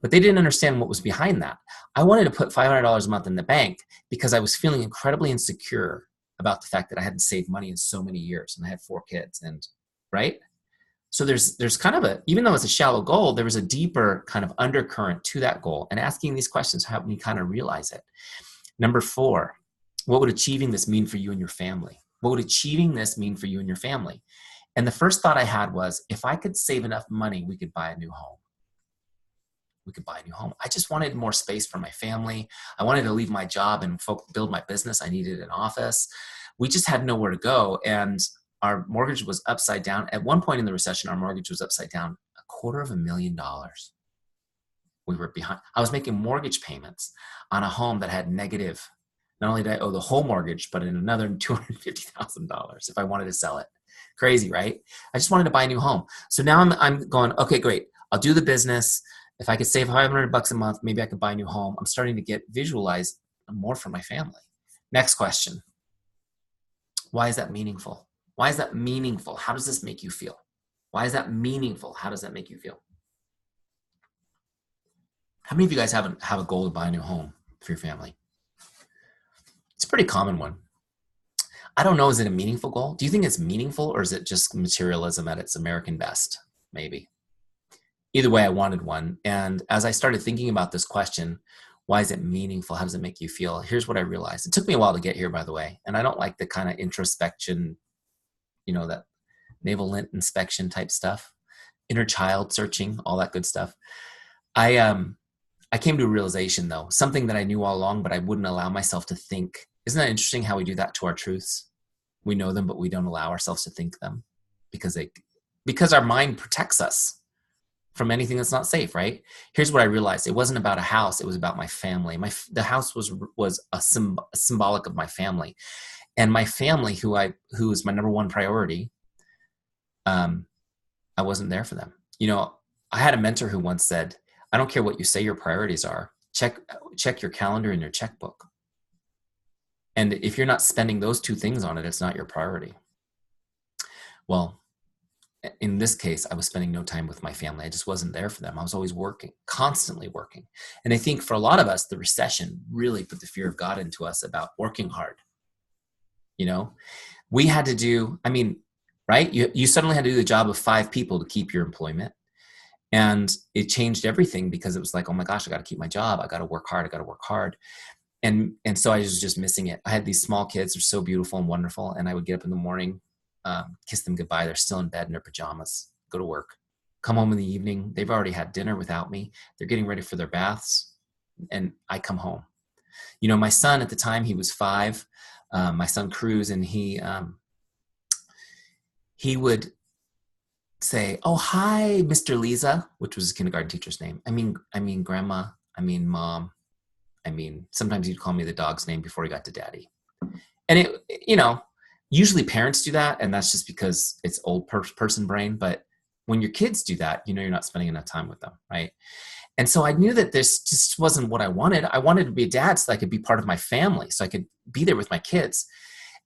But they didn't understand what was behind that. I wanted to put $500 a month in the bank because I was feeling incredibly insecure about the fact that I hadn't saved money in so many years, and I had 4 kids, and right? So there's kind of even though it's a shallow goal, there was a deeper kind of undercurrent to that goal, and asking these questions helped me kind of realize it. Number 4, what would achieving this mean for you and your family? What would achieving this mean for you and your family? And the first thought I had was, if I could save enough money, we could buy a new home. We could buy a new home. I just wanted more space for my family. I wanted to leave my job and build my business. I needed an office. We just had nowhere to go. And our mortgage was upside down. At one point in the recession, our mortgage was upside down $250,000. We were behind. I was making mortgage payments on a home that had negative. Not only did I owe the whole mortgage, but in another $250,000 if I wanted to sell it. Crazy, right? I just wanted to buy a new home. So now I'm going, okay, great. I'll do the business. If I could save $500 a month, maybe I could buy a new home. I'm starting to visualize more for my family. Next question. Why is that meaningful? Why is that meaningful? How does this make you feel? Why is that meaningful? How does that make you feel? How many of you guys have a goal to buy a new home for your family? It's a pretty common one. I don't know, is it a meaningful goal? Do you think it's meaningful, or is it just materialism at its American best? Maybe. Either way, I wanted one. And as I started thinking about this question, why is it meaningful? How does it make you feel? Here's what I realized. It took me a while to get here, by the way. And I don't like the kind of introspection, that navel lint inspection type stuff, inner child searching, all that good stuff. I came to a realization, though, something that I knew all along, but I wouldn't allow myself to think. Isn't that interesting how we do that to our truths? We know them, but we don't allow ourselves to think them because our mind protects us from anything that's not safe, right? Here's what I realized. It wasn't about a house. It was about my family. The house was a symbolic of my family. And my family, who is my number one priority, I wasn't there for them. I had a mentor who once said, I don't care what you say your priorities are. Check your calendar and your checkbook. And if you're not spending those 2 things on it, it's not your priority. Well, in this case, I was spending no time with my family. I just wasn't there for them. I was always working, constantly working. And I think for a lot of us, the recession really put the fear of God into us about working hard. We had to do, right? You suddenly had to do the job of 5 people to keep your employment. And it changed everything, because it was like, oh my gosh, I got to keep my job. I got to work hard. And so I was just missing it. I had these small kids. They're so beautiful and wonderful. And I would get up in the morning, kiss them goodbye. They're still in bed in their pajamas, go to work, come home in the evening. They've already had dinner without me. They're getting ready for their baths. And I come home. My son at the time, he was 5, my son Cruz, and he would say, oh, hi, Mr. Lisa, which was his kindergarten teacher's name. I mean, grandma, mom. Sometimes he'd call me the dog's name before he got to daddy. And usually parents do that, and that's just because it's old person brain. But when your kids do that, you're not spending enough time with them, right? And so I knew that this just wasn't what I wanted. I wanted to be a dad so I could be part of my family, so I could be there with my kids.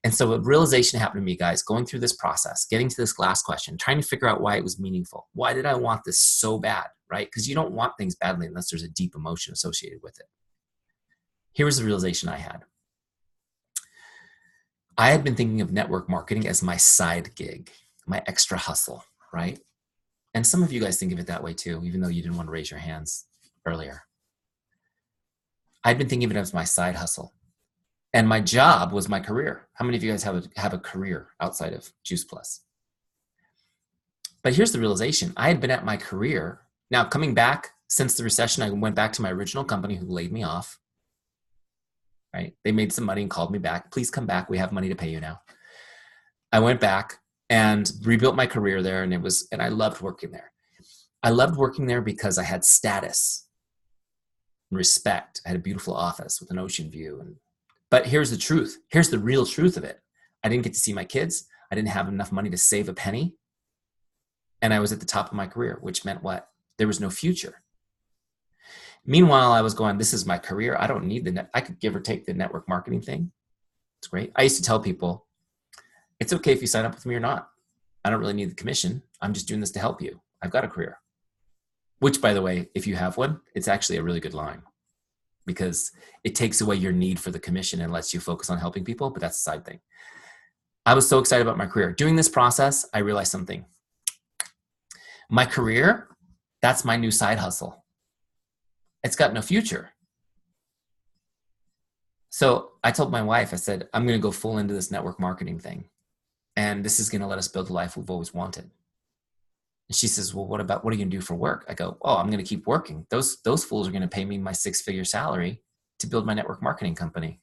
And so a realization happened to me, guys, going through this process, getting to this last question, trying to figure out why it was meaningful. Why did I want this so bad, right? Because you don't want things badly unless there's a deep emotion associated with it. Here was the realization I had. I had been thinking of network marketing as my side gig, my extra hustle, right? And some of you guys think of it that way too, even though you didn't want to raise your hands earlier. I'd been thinking of it as my side hustle. And my job was my career. How many of you guys have a career outside of Juice Plus? But here's the realization. I had been at my career. Now, coming back since the recession, I went back to my original company who laid me off. Right? They made some money and called me back. Please come back. We have money to pay you now. I went back and rebuilt my career there, and I loved working there. I loved working there because I had status and respect. I had a beautiful office with an ocean view. But here's the truth. Here's the real truth of it. I didn't get to see my kids. I didn't have enough money to save a penny. And I was at the top of my career, which meant what? There was no future. Meanwhile, I was going, this is my career. I don't need I could give or take the network marketing thing. It's great. I used to tell people, it's okay if you sign up with me or not. I don't really need the commission. I'm just doing this to help you. I've got a career. Which, by the way, if you have one, it's actually a really good line because it takes away your need for the commission and lets you focus on helping people, but that's a side thing. I was so excited about my career. During this process, I realized something. My career, that's my new side hustle. It's got no future. So I told my wife, I said, I'm going to go full into this network marketing thing. And this is going to let us build the life we've always wanted. And she says, well, what are you going to do for work? I go, oh, I'm going to keep working. Those fools are going to pay me my 6-figure salary to build my network marketing company.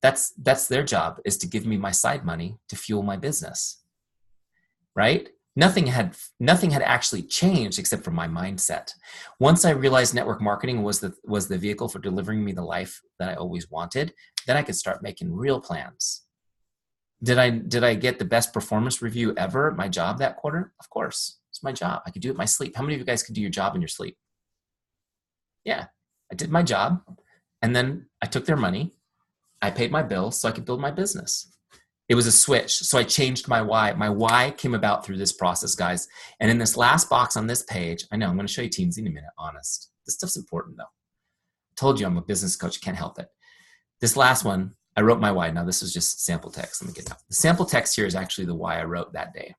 That's their job, is to give me my side money to fuel my business. Right? Nothing had actually changed except for my mindset. Once I realized network marketing was the vehicle for delivering me the life that I always wanted, then I could start making real plans. Did I get the best performance review ever at my job that quarter? Of course. It's my job. I could do it in my sleep. How many of you guys could do your job in your sleep? Yeah. I did my job, and then I took their money. I paid my bills so I could build my business. It was a switch. So I changed my why. My why came about through this process, guys. And in this last box on this page, I know I'm going to show you Teamzy in a minute, honest. This stuff's important though. I told you I'm a business coach, can't help it. This last one, I wrote my why. Now this is just sample text. Let me get it out. The sample text here is actually the why I wrote that day.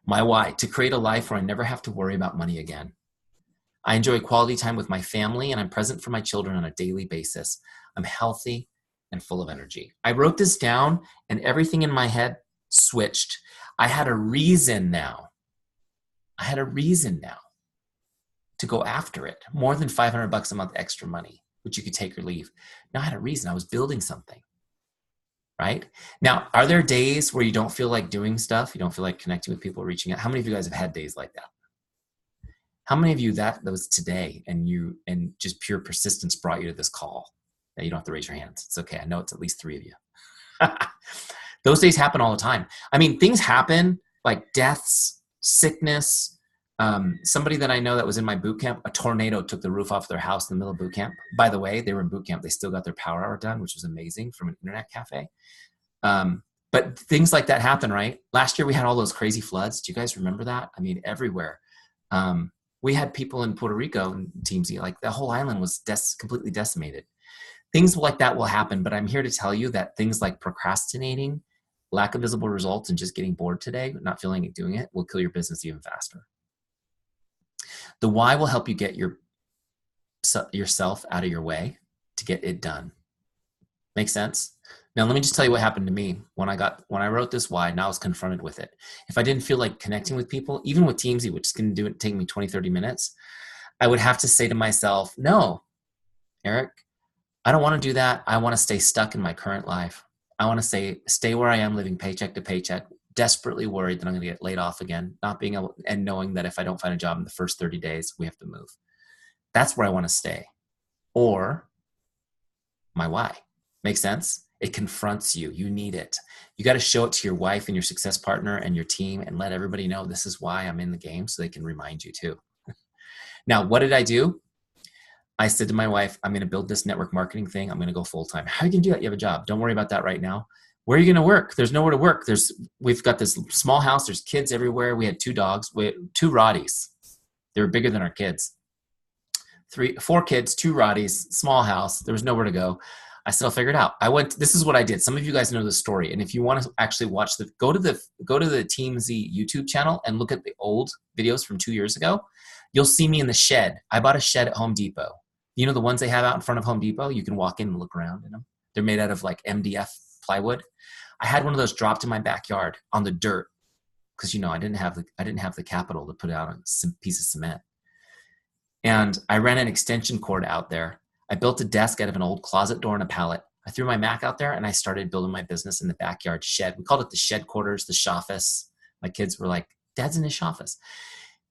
My why, to create a life where I never have to worry about money again. I enjoy quality time with my family, and I'm present for my children on a daily basis. I'm healthy and full of energy. I wrote this down and everything in my head switched. I had a reason now. To go after it. More than $500 a month extra money, which you could take or leave. Now I had a reason. I was building something. Right? Now, are there days where you don't feel like doing stuff? You don't feel like connecting with people, reaching out? How many of you guys have had days like that? How many of you that was today and just pure persistence brought you to this call? Now, you don't have to raise your hands. It's okay. I know it's at least 3 of you. Those days happen all the time. I mean, things happen like deaths, sickness. Somebody that I know that was in my boot camp, a tornado took the roof off their house in the middle of boot camp. By the way, they were in boot camp. They still got their power hour done, which was amazing, from an internet cafe. But things like that happen, right? Last year we had all those crazy floods. Do you guys remember that? I mean, everywhere. We had people in Puerto Rico and Teamzy, like the whole island was completely decimated. Things like that will happen, but I'm here to tell you that things like procrastinating, lack of visible results, and just getting bored today, not feeling like doing it, will kill your business even faster. The why will help you get yourself out of your way to get it done. Make sense? Now, let me just tell you what happened to me when I wrote this why, and I was confronted with it. If I didn't feel like connecting with people, even with Teamzy, which is going to take me 20, 30 minutes, I would have to say to myself, no, Eric, I don't want to do that. I want to stay stuck in my current life. I want to stay where I am, living paycheck to paycheck, desperately worried that I'm going to get laid off again, not being able, and knowing that if I don't find a job in the first 30 days, we have to move. That's where I want to stay. Or my why. Make sense? It confronts you. You need it. You got to show it to your wife and your success partner and your team and let everybody know this is why I'm in the game, so they can remind you too. Now, what did I do? I said to my wife, I'm going to build this network marketing thing. I'm going to go full time. How are you going to do that? You have a job. Don't worry about that right now. Where are you going to work? There's nowhere to work. We've got this small house. There's kids everywhere. We had 2 dogs. We had 2 Rotties. They were bigger than our kids. 4 kids, 2 Rotties, small house. There was nowhere to go. I still figured it out. This is what I did. Some of you guys know the story. And if you want to actually watch go to the Teamzy YouTube channel and look at the old videos from 2 years ago. You'll see me in the shed. I bought a shed at Home Depot. You know the ones they have out in front of Home Depot? You can walk in and look around in them. They're made out of like MDF plywood. I had one of those dropped in my backyard on the dirt because, you know, I didn't have the capital to put out a piece of cement. And I ran an extension cord out there. I built a desk out of an old closet door and a pallet. I threw my Mac out there and I started building my business in the backyard shed. We called it the shed quarters, the shoffice. My kids were like, Dad's in his shoffice.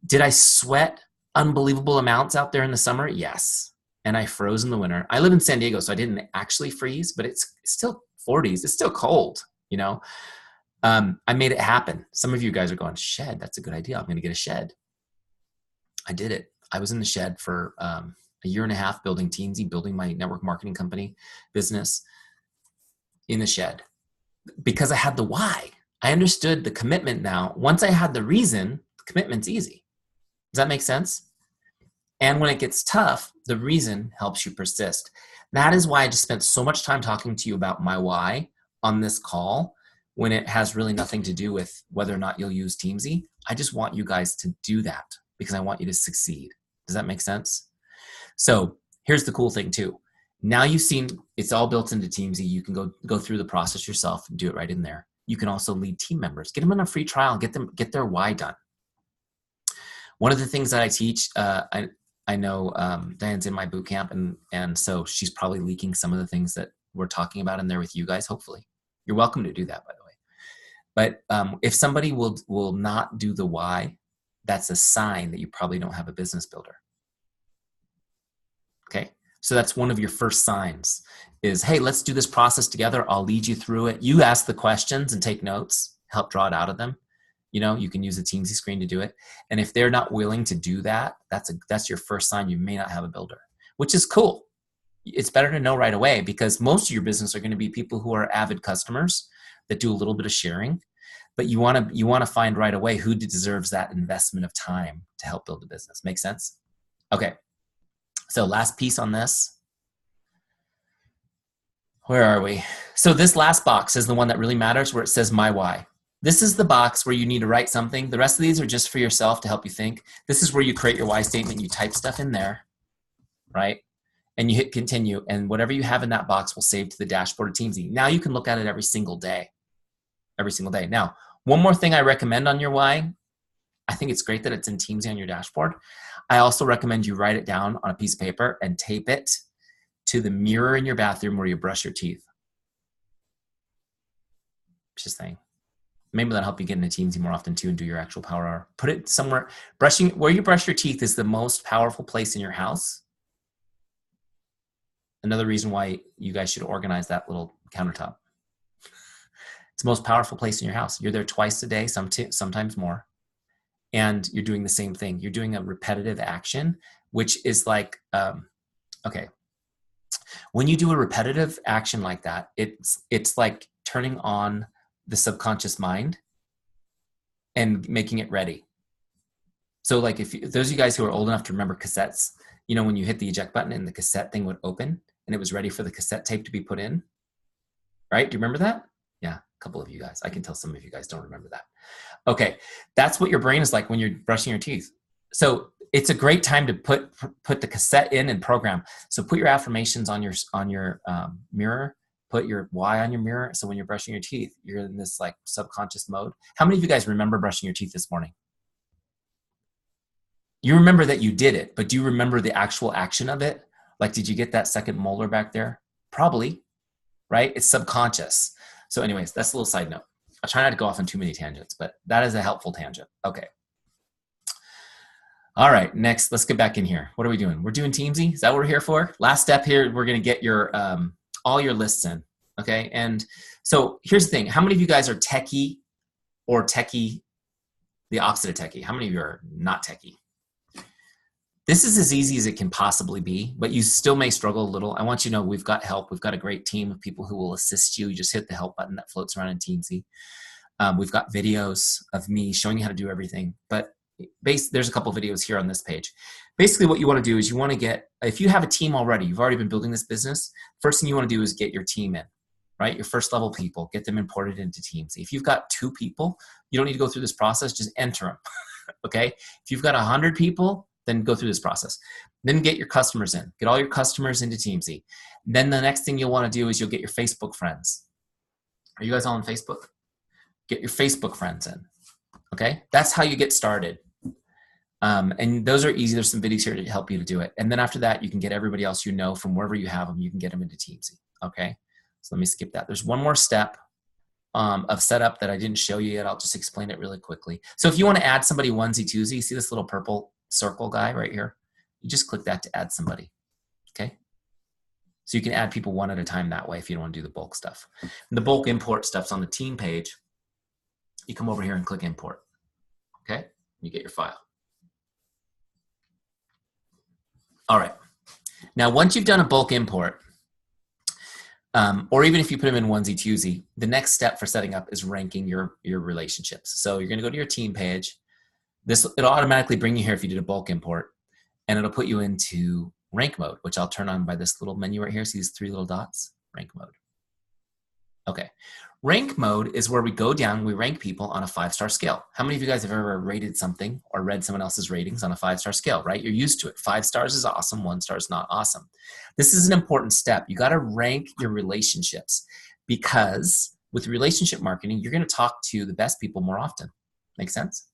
Did I sweat unbelievable amounts out there in the summer? Yes. And I froze in the winter. I live in San Diego, so I didn't actually freeze, but it's still 40s. It's still cold, you know? I made it happen. Some of you guys are going, shed, that's a good idea. I'm going to get a shed. I did it. I was in the shed for a year and a half building Teamzy, building my network marketing company business in the shed because I had the why. I understood the commitment now. Once I had the reason, the commitment's easy. Does that make sense? And when it gets tough, the reason helps you persist. That is why I just spent so much time talking to you about my why on this call when it has really nothing to do with whether or not you'll use Teamzy. I just want you guys to do that because I want you to succeed. Does that make sense? So here's the cool thing too. Now you've seen it's all built into Teamzy. You can go through the process yourself and do it right in there. You can also lead team members, get them on a free trial, get their why done. One of the things that I teach, I know Diane's in my boot camp, and so she's probably leaking some of the things that we're talking about in there with you guys. Hopefully, you're welcome to do that, by the way. But if somebody will not do the why, that's a sign that you probably don't have a business builder. Okay, so that's one of your first signs is, hey, let's do this process together. I'll lead you through it. You ask the questions and take notes, help draw it out of them. You know, you can use a Teamzy screen to do it. And if they're not willing to do that, that's your first sign you may not have a builder, which is cool. It's better to know right away because most of your business are going to be people who are avid customers that do a little bit of sharing. But you want to find right away who deserves that investment of time to help build a business. Make sense? Okay. So last piece on this. Where are we? So this last box is the one that really matters where it says my why. This is the box where you need to write something. The rest of these are just for yourself to help you think. This is where you create your why statement. You type stuff in there, right? And you hit continue. And whatever you have in that box will save to the dashboard of Teamzy. Now you can look at it every single day. Every single day. Now, one more thing I recommend on your why. I think it's great that it's in Teamzy on your dashboard. I also recommend you write it down on a piece of paper and tape it to the mirror in your bathroom where you brush your teeth. Just saying. Maybe that'll help you get into Teamzy more often too and do your actual power hour. Put it somewhere. Where you brush your teeth is the most powerful place in your house. Another reason why you guys should organize that little countertop. It's the most powerful place in your house. You're there twice a day, sometimes more. And you're doing the same thing. You're doing a repetitive action, which is like, okay. When you do a repetitive action like that, it's like turning on the subconscious mind and making it ready. So like if those of you guys who are old enough to remember cassettes, you know, when you hit the eject button and the cassette thing would open and it was ready for the cassette tape to be put in, right? Do you remember that? Yeah, a couple of you guys. I can tell some of you guys don't remember that. Okay, that's what your brain is like when you're brushing your teeth. So it's a great time to put the cassette in and program. So put your affirmations on your mirror. Put your why on your mirror. So when you're brushing your teeth, you're in this like subconscious mode. How many of you guys remember brushing your teeth this morning? You remember that you did it, but do you remember the actual action of it? Like, did you get that second molar back there? Probably, right? It's subconscious. So anyways, that's a little side note. I'll try not to go off on too many tangents, but that is a helpful tangent. Okay. All right, next, let's get back in here. What are we doing? We're doing Teamzy. Is that what we're here for? Last step here, we're going to get your all your lists in, okay? And so here's the thing. How many of you guys are techie or techie, the opposite of techie? How many of you are not techie? This is as easy as it can possibly be, but you still may struggle a little. I want you to know we've got help. We've got a great team of people who will assist you. You just hit the help button that floats around in Teamzy. We've got videos of me showing you how to do everything. But There's a couple videos here on this page. Basically what you want to do is you want to get, if you have a team already, you've already been building this business, first thing you want to do is get your team in, right? Your first level people, get them imported into Teamzy. If you've got 2 people, you don't need to go through this process, just enter them, okay? If you've got 100 people, then go through this process. Then get your customers in, get all your customers into Teamzy. Then the next thing you'll want to do is you'll get your Facebook friends. Are you guys all on Facebook? Get your Facebook friends in, okay? That's how you get started. And those are easy. There's some videos here to help you to do it. And then after that, you can get everybody else you know from wherever you have them. You can get them into Teamzy, okay? So let me skip that. There's one more step of setup that I didn't show you yet. I'll just explain it really quickly. So if you want to add somebody onesie twosie, see this little purple circle guy right here? You just click that to add somebody, okay? So you can add people one at a time that way if you don't want to do the bulk stuff. And the bulk import stuff's on the team page. You come over here and click import, okay? You get your file. All right. Now, once you've done a bulk import, or even if you put them in onesie twosie, the next step for setting up is ranking your relationships. So you're going to go to your team page. It'll automatically bring you here if you did a bulk import, and it'll put you into rank mode, which I'll turn on by this little menu right here. See these 3 little dots? Rank mode. Okay. Rank mode is where we go down, we rank people on a 5-star scale. How many of you guys have ever rated something or read someone else's ratings on a 5-star scale, right? You're used to it. 5 stars is awesome, 1 star is not awesome. This is an important step. You got to rank your relationships, because with relationship marketing, you're going to talk to the best people more often. Make sense?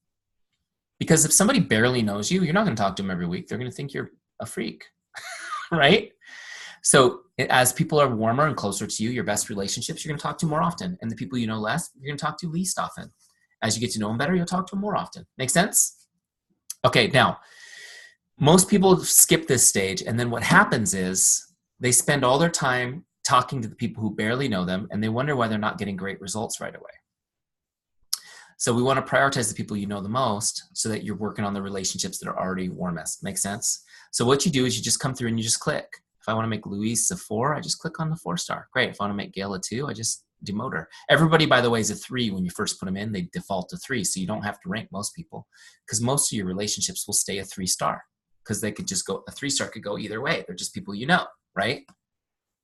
Because if somebody barely knows you, you're not going to talk to them every week. They're going to think you're a freak, right? So as people are warmer and closer to you, your best relationships, you're going to talk to more often. And the people you know less, you're going to talk to least often. As you get to know them better, you'll talk to them more often. Make sense? Okay, now, most people skip this stage, and then what happens is they spend all their time talking to the people who barely know them, and they wonder why they're not getting great results right away. So we want to prioritize the people you know the most so that you're working on the relationships that are already warmest. Make sense? So what you do is you just come through and you just click. If I want to make Louise a 4, I just click on the 4-star. Great. If I want to make Gail a 2, I just demote her. Everybody, by the way, is a 3 when you first put them in. They default to 3, so you don't have to rank most people, because most of your relationships will stay a 3-star, because they could just go, a 3-star could go either way. They're just people you know, right?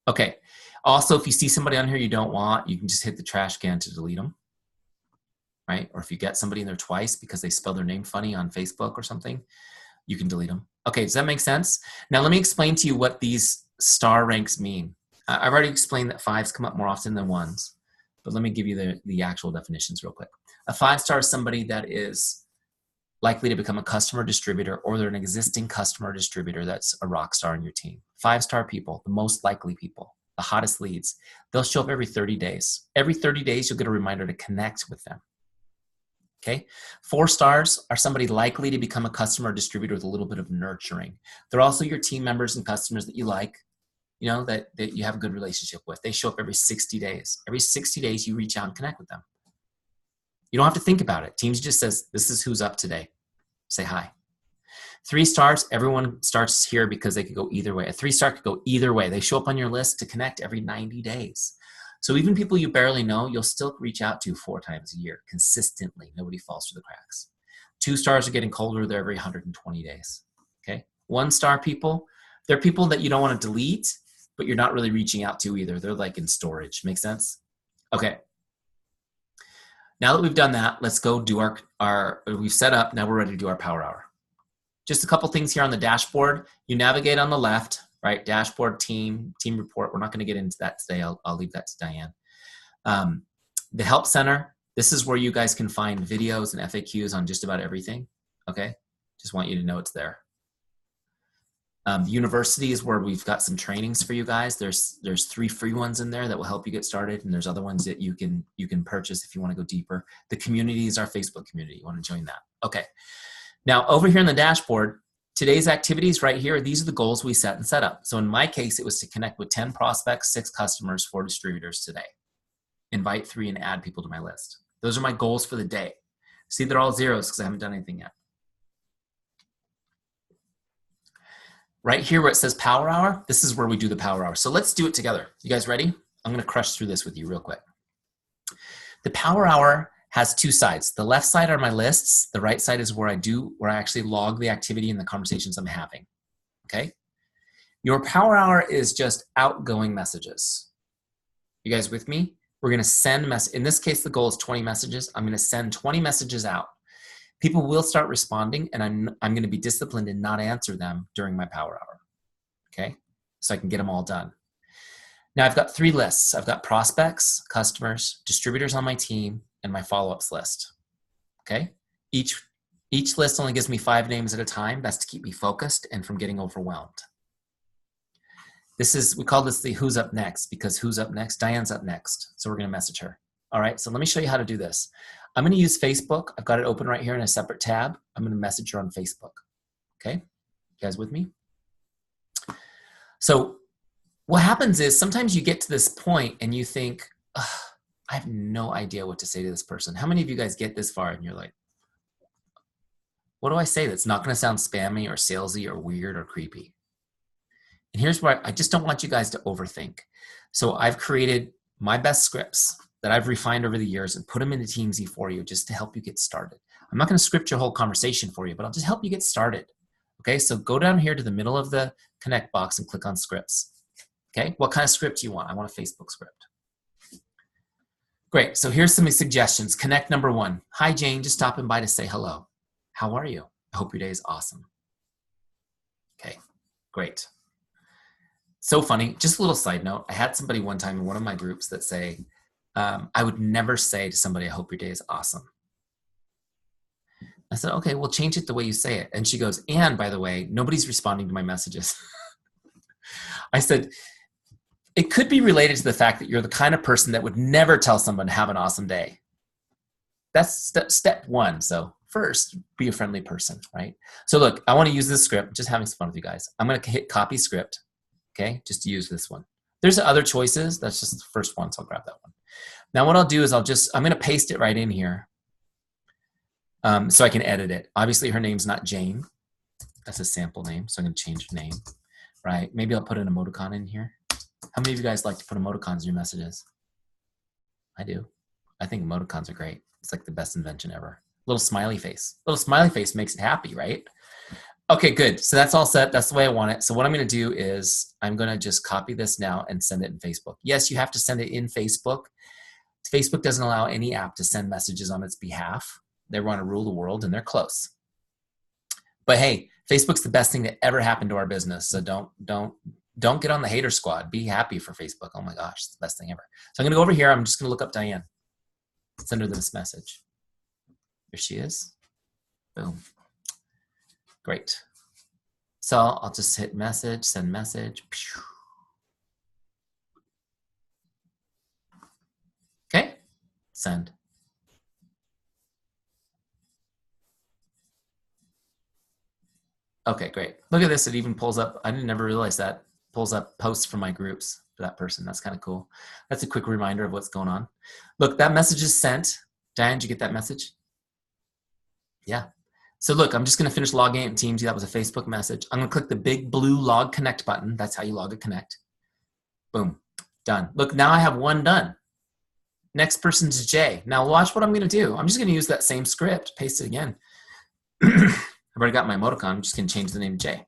Okay. Also, if you see somebody on here you don't want, you can just hit the trash can to delete them, right? Or if you get somebody in there twice because they spell their name funny on Facebook or something, you can delete them. Okay, does that make sense? Now let me explain to you what these star ranks mean. I've already explained that 5s come up more often than 1s, but let me give you the actual definitions real quick. A 5-star is somebody that is likely to become a customer distributor, or they're an existing customer distributor that's a rock star in your team. 5-star people, the most likely people, the hottest leads, they'll show up every 30 days. Every 30 days, you'll get a reminder to connect with them. Okay, 4 stars are somebody likely to become a customer distributor with a little bit of nurturing. They're also your team members and customers that you like, you know, that you have a good relationship with. They show up every 60 days. Every 60 days, you reach out and connect with them. You don't have to think about it. Teamzy just says, this is who's up today. Say hi. 3 stars, everyone starts here because they could go either way. A 3-star could go either way. They show up on your list to connect every 90 days. So even people you barely know, you'll still reach out to 4 times a year consistently. Nobody falls through the cracks. 2 stars are getting colder. They're every 120 days. Okay. 1-star people, they're people that you don't want to delete, but you're not really reaching out to either. They're like in storage. Make sense? Okay. Now that we've done that, let's go do we've set up. Now we're ready to do our power hour. Just a couple things here on the dashboard. You navigate on the left. Right, dashboard, team report. We're not going to get into that today. I'll leave that to Diane. The help center. This is where you guys can find videos and FAQs on just about everything. Okay, just want you to know it's there. The university is where we've got some trainings for you guys. There's 3 free ones in there that will help you get started, and there's other ones that you can purchase if you want to go deeper. The community is our Facebook community. You want to join that? Okay. Now over here on the dashboard. Today's activities right here, these are the goals we set and set up. So in my case, it was to connect with 10 prospects, 6 customers, 4 distributors today. Invite 3 and add people to my list. Those are my goals for the day. See, they're all zeros because I haven't done anything yet. Right here where it says power hour, this is where we do the power hour. So let's do it together. You guys ready? I'm going to crush through this with you real quick. The power hour has two sides. The left side are my lists. The right side is where I actually log the activity and the conversations I'm having. Okay? Your power hour is just outgoing messages. You guys with me? We're going to send messages. In this case, the goal is 20 messages. I'm going to send 20 messages out. People will start responding, and I'm going to be disciplined and not answer them during my power hour. Okay? So I can get them all done. Now I've got 3 lists. I've got prospects, customers, distributors on my team, and my follow-ups list. Okay? Each list only gives me 5 names at a time. That's to keep me focused and from getting overwhelmed. We call this the who's up next, because who's up next? Diane's up next. So we're going to message her. All right, so let me show you how to do this. I'm going to use Facebook. I've got it open right here in a separate tab. I'm going to message her on Facebook. Okay? You guys with me? So what happens is sometimes you get to this point and you think, I have no idea what to say to this person. How many of you guys get this far and you're like, what do I say that's not going to sound spammy or salesy or weird or creepy? And here's where I just don't want you guys to overthink. So I've created my best scripts that I've refined over the years and put them into Teamzy for you just to help you get started. I'm not going to script your whole conversation for you, but I'll just help you get started. Okay, so go down here to the middle of the connect box and click on scripts. Okay, what kind of script do you want? I want a Facebook script. Great, so here's some suggestions. Connect number 1. Hi Jane, just stopping by to say hello. How are you? I hope your day is awesome. Okay, great. So funny, just a little side note. I had somebody one time in one of my groups that say, I would never say to somebody, I hope your day is awesome. I said, okay, well, change it the way you say it. And she goes, and by the way, nobody's responding to my messages. I said, it could be related to the fact that you're the kind of person that would never tell someone to have an awesome day. That's step 1. So first, be a friendly person, right? So look, I want to use this script, just having some fun with you guys. I'm going to hit copy script, okay, just to use this one. There's other choices. That's just the first one, so I'll grab that one. Now what I'll do is I'm going to paste it right in here so I can edit it. Obviously, her name's not Jane. That's a sample name, so I'm going to change her name, right? Maybe I'll put an emoticon in here. How many of you guys like to put emoticons in your messages? I do. I think emoticons are great. It's like the best invention ever. Little smiley face. Little smiley face makes it happy, right? Okay, good. So that's all set. That's the way I want it. So what I'm going to do is I'm going to just copy this now and send it in Facebook. Yes, you have to send it in Facebook. Facebook doesn't allow any app to send messages on its behalf. They want to rule the world and they're close. But hey, Facebook's the best thing that ever happened to our business. So don't get on the hater squad. Be happy for Facebook. Oh my gosh, it's the best thing ever. So I'm going to go over here. I'm just going to look up Diane. Send her this message. Here she is. Boom. Great. So I'll just hit message, send message. Okay, send. Okay, great. Look at this. It even pulls up. I didn't never realize that. Pulls up posts from my groups for that person. That's kind of cool. That's a quick reminder of what's going on. Look, that message is sent. Diane, did you get that message? Yeah. So look, I'm just going to finish logging in Teamzy. That was a Facebook message. I'm going to click the big blue log connect button. That's how you log a connect. Boom. Done. Look, now I have 1 done. Next person's Jay. Now watch what I'm going to do. I'm just going to use that same script, paste it again. I've already got my emoticon. I'm just going to change the name to Jay.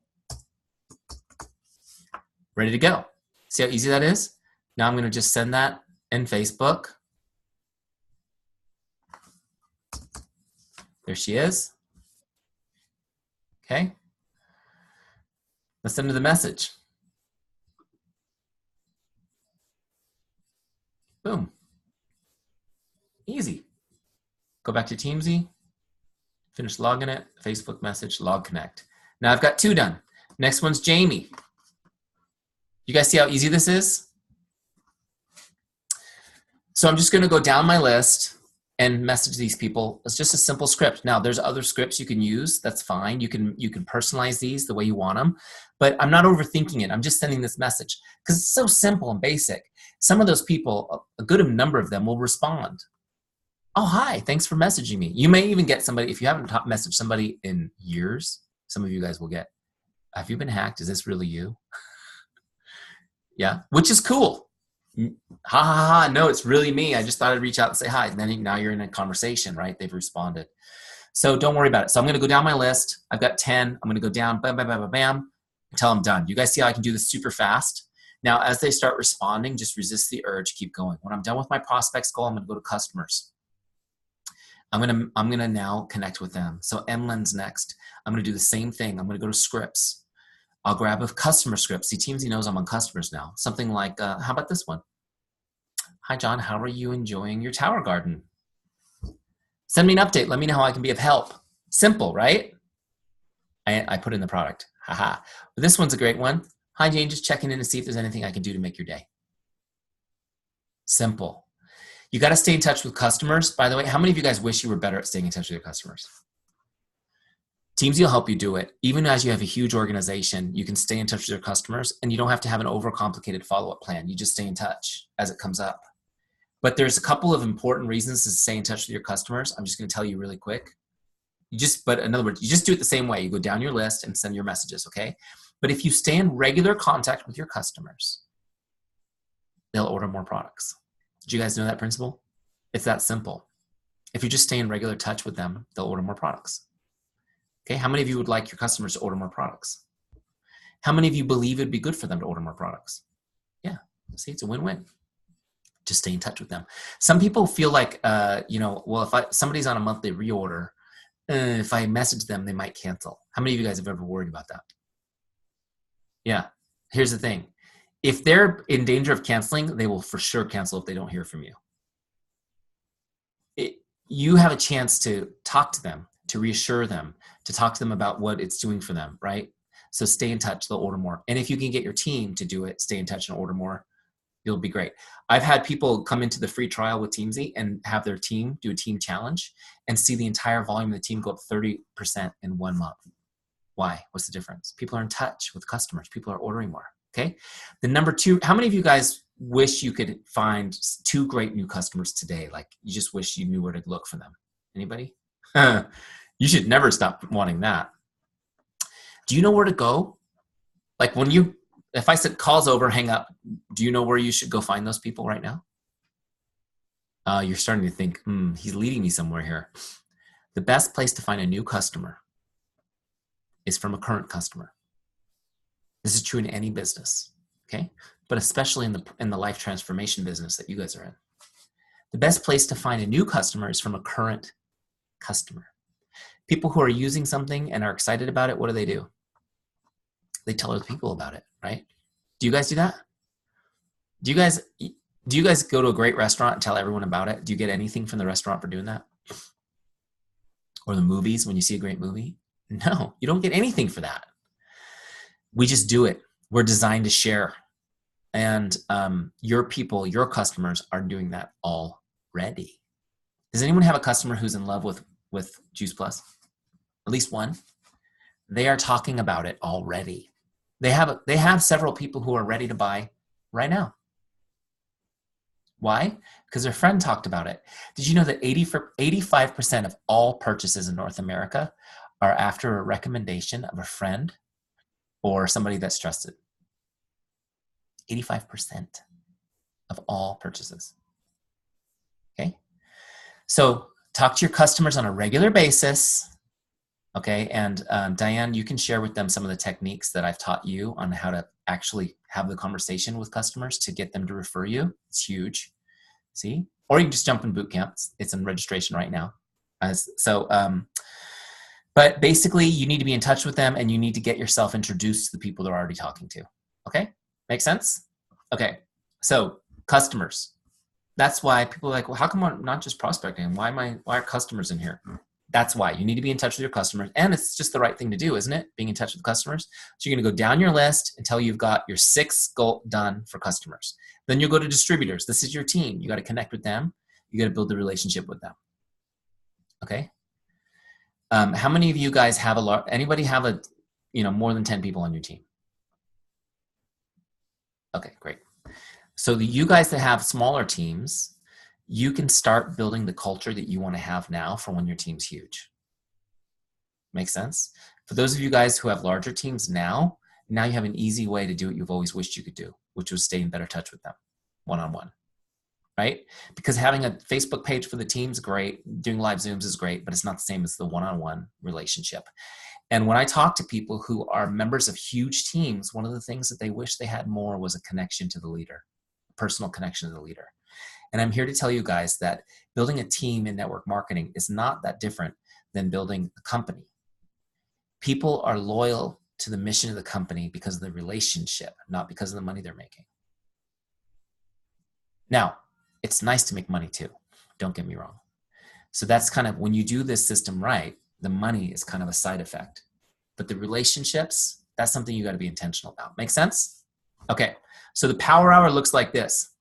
Ready to go. See how easy that is? Now I'm going to just send that in Facebook. There she is. Okay. Let's send her the message. Boom. Easy. Go back to Teamzy. Finish logging it. Facebook message, log connect. Now I've got 2 done. Next one's Jamie. You guys see how easy this is? So I'm just going to go down my list and message these people. It's just a simple script. Now there's other scripts you can use. That's fine. You can personalize these the way you want them, but I'm not overthinking it. I'm just sending this message because it's so simple and basic. Some of those people, a good number of them will respond. Oh, hi, thanks for messaging me. You may even get somebody, if you haven't messaged somebody in years, some of you guys will get, have you been hacked? Is this really you? Yeah, which is cool. Ha ha ha, no, it's really me. I just thought I'd reach out and say hi. And then now you're in a conversation, right? They've responded. So don't worry about it. So I'm going to go down my list. I've got 10. I'm going to go down, bam, bam, bam, bam, bam, until I'm done. You guys see how I can do this super fast? Now, as they start responding, just resist the urge, keep going. When I'm done with my prospects goal, I'm going to go to customers. I'm going to now connect with them. So Emlen's next. I'm going to do the same thing. I'm going to go to scripts. I'll grab a customer script. See, Teamzy knows I'm on customers now. Something like, how about this one? Hi, John. How are you enjoying your tower garden? Send me an update. Let me know how I can be of help. Simple, right? I put in the product. Haha. But this one's a great one. Hi, Jane. Just checking in to see if there's anything I can do to make your day. Simple. You got to stay in touch with customers. By the way, how many of you guys wish you were better at staying in touch with your customers? Teamzy will help you do it. Even as you have a huge organization, you can stay in touch with your customers, and you don't have to have an overcomplicated follow-up plan. You just stay in touch as it comes up. But there's a couple of important reasons to stay in touch with your customers. I'm just going to tell you really quick. But in other words, you just do it the same way. You go down your list and send your messages, okay? But if you stay in regular contact with your customers, they'll order more products. Did you guys know that principle? It's that simple. If you just stay in regular touch with them, they'll order more products. Okay, how many of you would like your customers to order more products? How many of you believe it'd be good for them to order more products? Yeah, see, it's a win-win. Just stay in touch with them. Some people feel like, well, if somebody's on a monthly reorder, if I message them, they might cancel. How many of you guys have ever worried about that? Yeah, here's the thing. If they're in danger of canceling, they will for sure cancel if they don't hear from you. You have a chance to talk to them, to reassure them, to talk to them about what it's doing for them, right? So stay in touch, they'll order more. And if you can get your team to do it, stay in touch and order more, you'll be great. I've had people come into the free trial with Teamzy and have their team do a team challenge and see the entire volume of the team go up 30% in 1 month. Why? What's the difference? People are in touch with customers. People are ordering more, okay? The number 2, how many of you guys wish you could find 2 great new customers today? Like you just wish you knew where to look for them. Anybody? You should never stop wanting that. Do you know where to go? Like if I said calls over, hang up, do you know where you should go find those people right now? You're starting to think, he's leading me somewhere here. The best place to find a new customer is from a current customer. This is true in any business, okay? But especially in the life transformation business that you guys are in. The best place to find a new customer is from a current customer. People who are using something and are excited about it, what do? They tell other people about it, right? Do you guys do that? Do you guys go to a great restaurant and tell everyone about it? Do you get anything from the restaurant for doing that? Or the movies when you see a great movie? No, you don't get anything for that. We just do it. We're designed to share. And your people, your customers are doing that already. Does anyone have a customer who's in love with Juice Plus? At least one? They are talking about it already. They have several people who are ready to buy right now. Why? Because their friend talked about it. Did you know that 85% of all purchases in North America are after a recommendation of a friend or somebody that's trusted? 85% of all purchases. Okay? So talk to your customers on a regular basis. Okay, and Diane, you can share with them some of the techniques that I've taught you on how to actually have the conversation with customers to get them to refer you. It's huge, see? Or you can just jump in boot camp. It's in registration right now. But basically, you need to be in touch with them and you need to get yourself introduced to the people they're already talking to. Okay, make sense? Okay, so customers. That's why people are like, well, how come I'm not just prospecting? Why are customers in here? That's why you need to be in touch with your customers. And it's just the right thing to do, isn't it? Being in touch with customers. So you're going to go down your list until you've got your 6 goal done for customers. Then you'll go to distributors. This is your team. You got to connect with them. You got to build the relationship with them. Okay. How many of you guys have anybody have more than 10 people on your team? Okay, great. So you guys that have smaller teams, you can start building the culture that you want to have now for when your team's huge. Make sense? For those of you guys who have larger teams now you have an easy way to do what you've always wished you could do, which was stay in better touch with them. one-on-one, right? Because having a Facebook page for the team is great. Doing live Zooms is great, but it's not the same as the one-on-one relationship. And when I talk to people who are members of huge teams, one of the things that they wish they had more was a connection to the leader, a personal connection to the leader. And I'm here to tell you guys that building a team in network marketing is not that different than building a company. People are loyal to the mission of the company because of the relationship, not because of the money they're making. Now, it's nice to make money too. Don't get me wrong. So that's kind of, when you do this system right, the money is kind of a side effect. But the relationships, that's something you got to be intentional about. Make sense? Okay. So the power hour looks like this.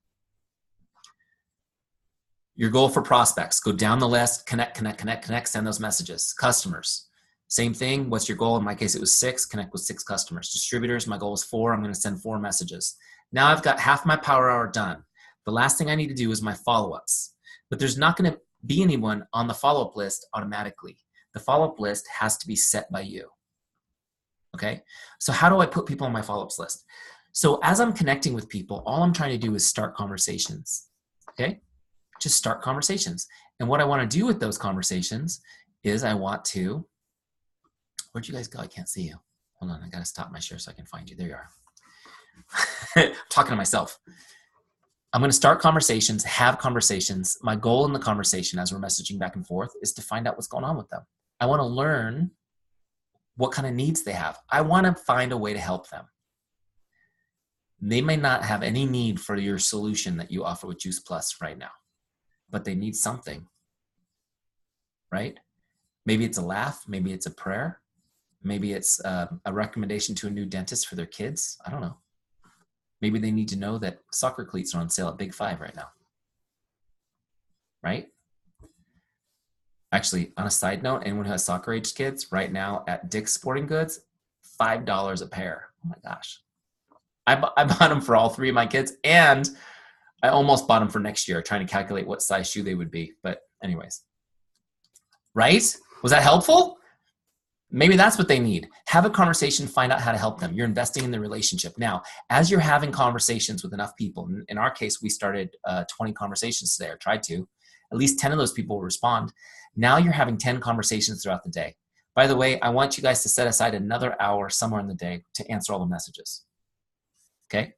Your goal for prospects, go down the list, connect, send those messages. Customers, same thing. What's your goal? In my case, it was 6, connect with 6 customers. Distributors, my goal was 4. I'm going to send 4 messages. Now I've got half my power hour done. The last thing I need to do is my follow-ups. But there's not going to be anyone on the follow-up list automatically. The follow-up list has to be set by you. Okay? So how do I put people on my follow-ups list? So as I'm connecting with people, all I'm trying to do is start conversations. Okay? Just start conversations. And what I want to do with those conversations is I want to, where'd you guys go? I can't see you. Hold on, I got to stop my share so I can find you. There you are. I'm talking to myself. I'm going to start conversations, have conversations. My goal in the conversation as we're messaging back and forth is to find out what's going on with them. I want to learn what kind of needs they have. I want to find a way to help them. They may not have any need for your solution that you offer with Juice Plus right now, but they need something, right? Maybe it's a laugh. Maybe it's a prayer. Maybe it's a recommendation to a new dentist for their kids. I don't know. Maybe they need to know that soccer cleats are on sale at Big Five right now, right? Actually, on a side note, anyone who has soccer-aged kids right now at Dick's Sporting Goods, $5 a pair. Oh my gosh. I bought them for all 3 of my kids, and I almost bought them for next year, trying to calculate what size shoe they would be. But anyways, right? Was that helpful? Maybe that's what they need. Have a conversation, find out how to help them. You're investing in the relationship. Now, as you're having conversations with enough people, in our case, we started 20 conversations today, or tried to. At least 10 of those people will respond. Now you're having 10 conversations throughout the day. By the way, I want you guys to set aside another hour somewhere in the day to answer all the messages. Okay?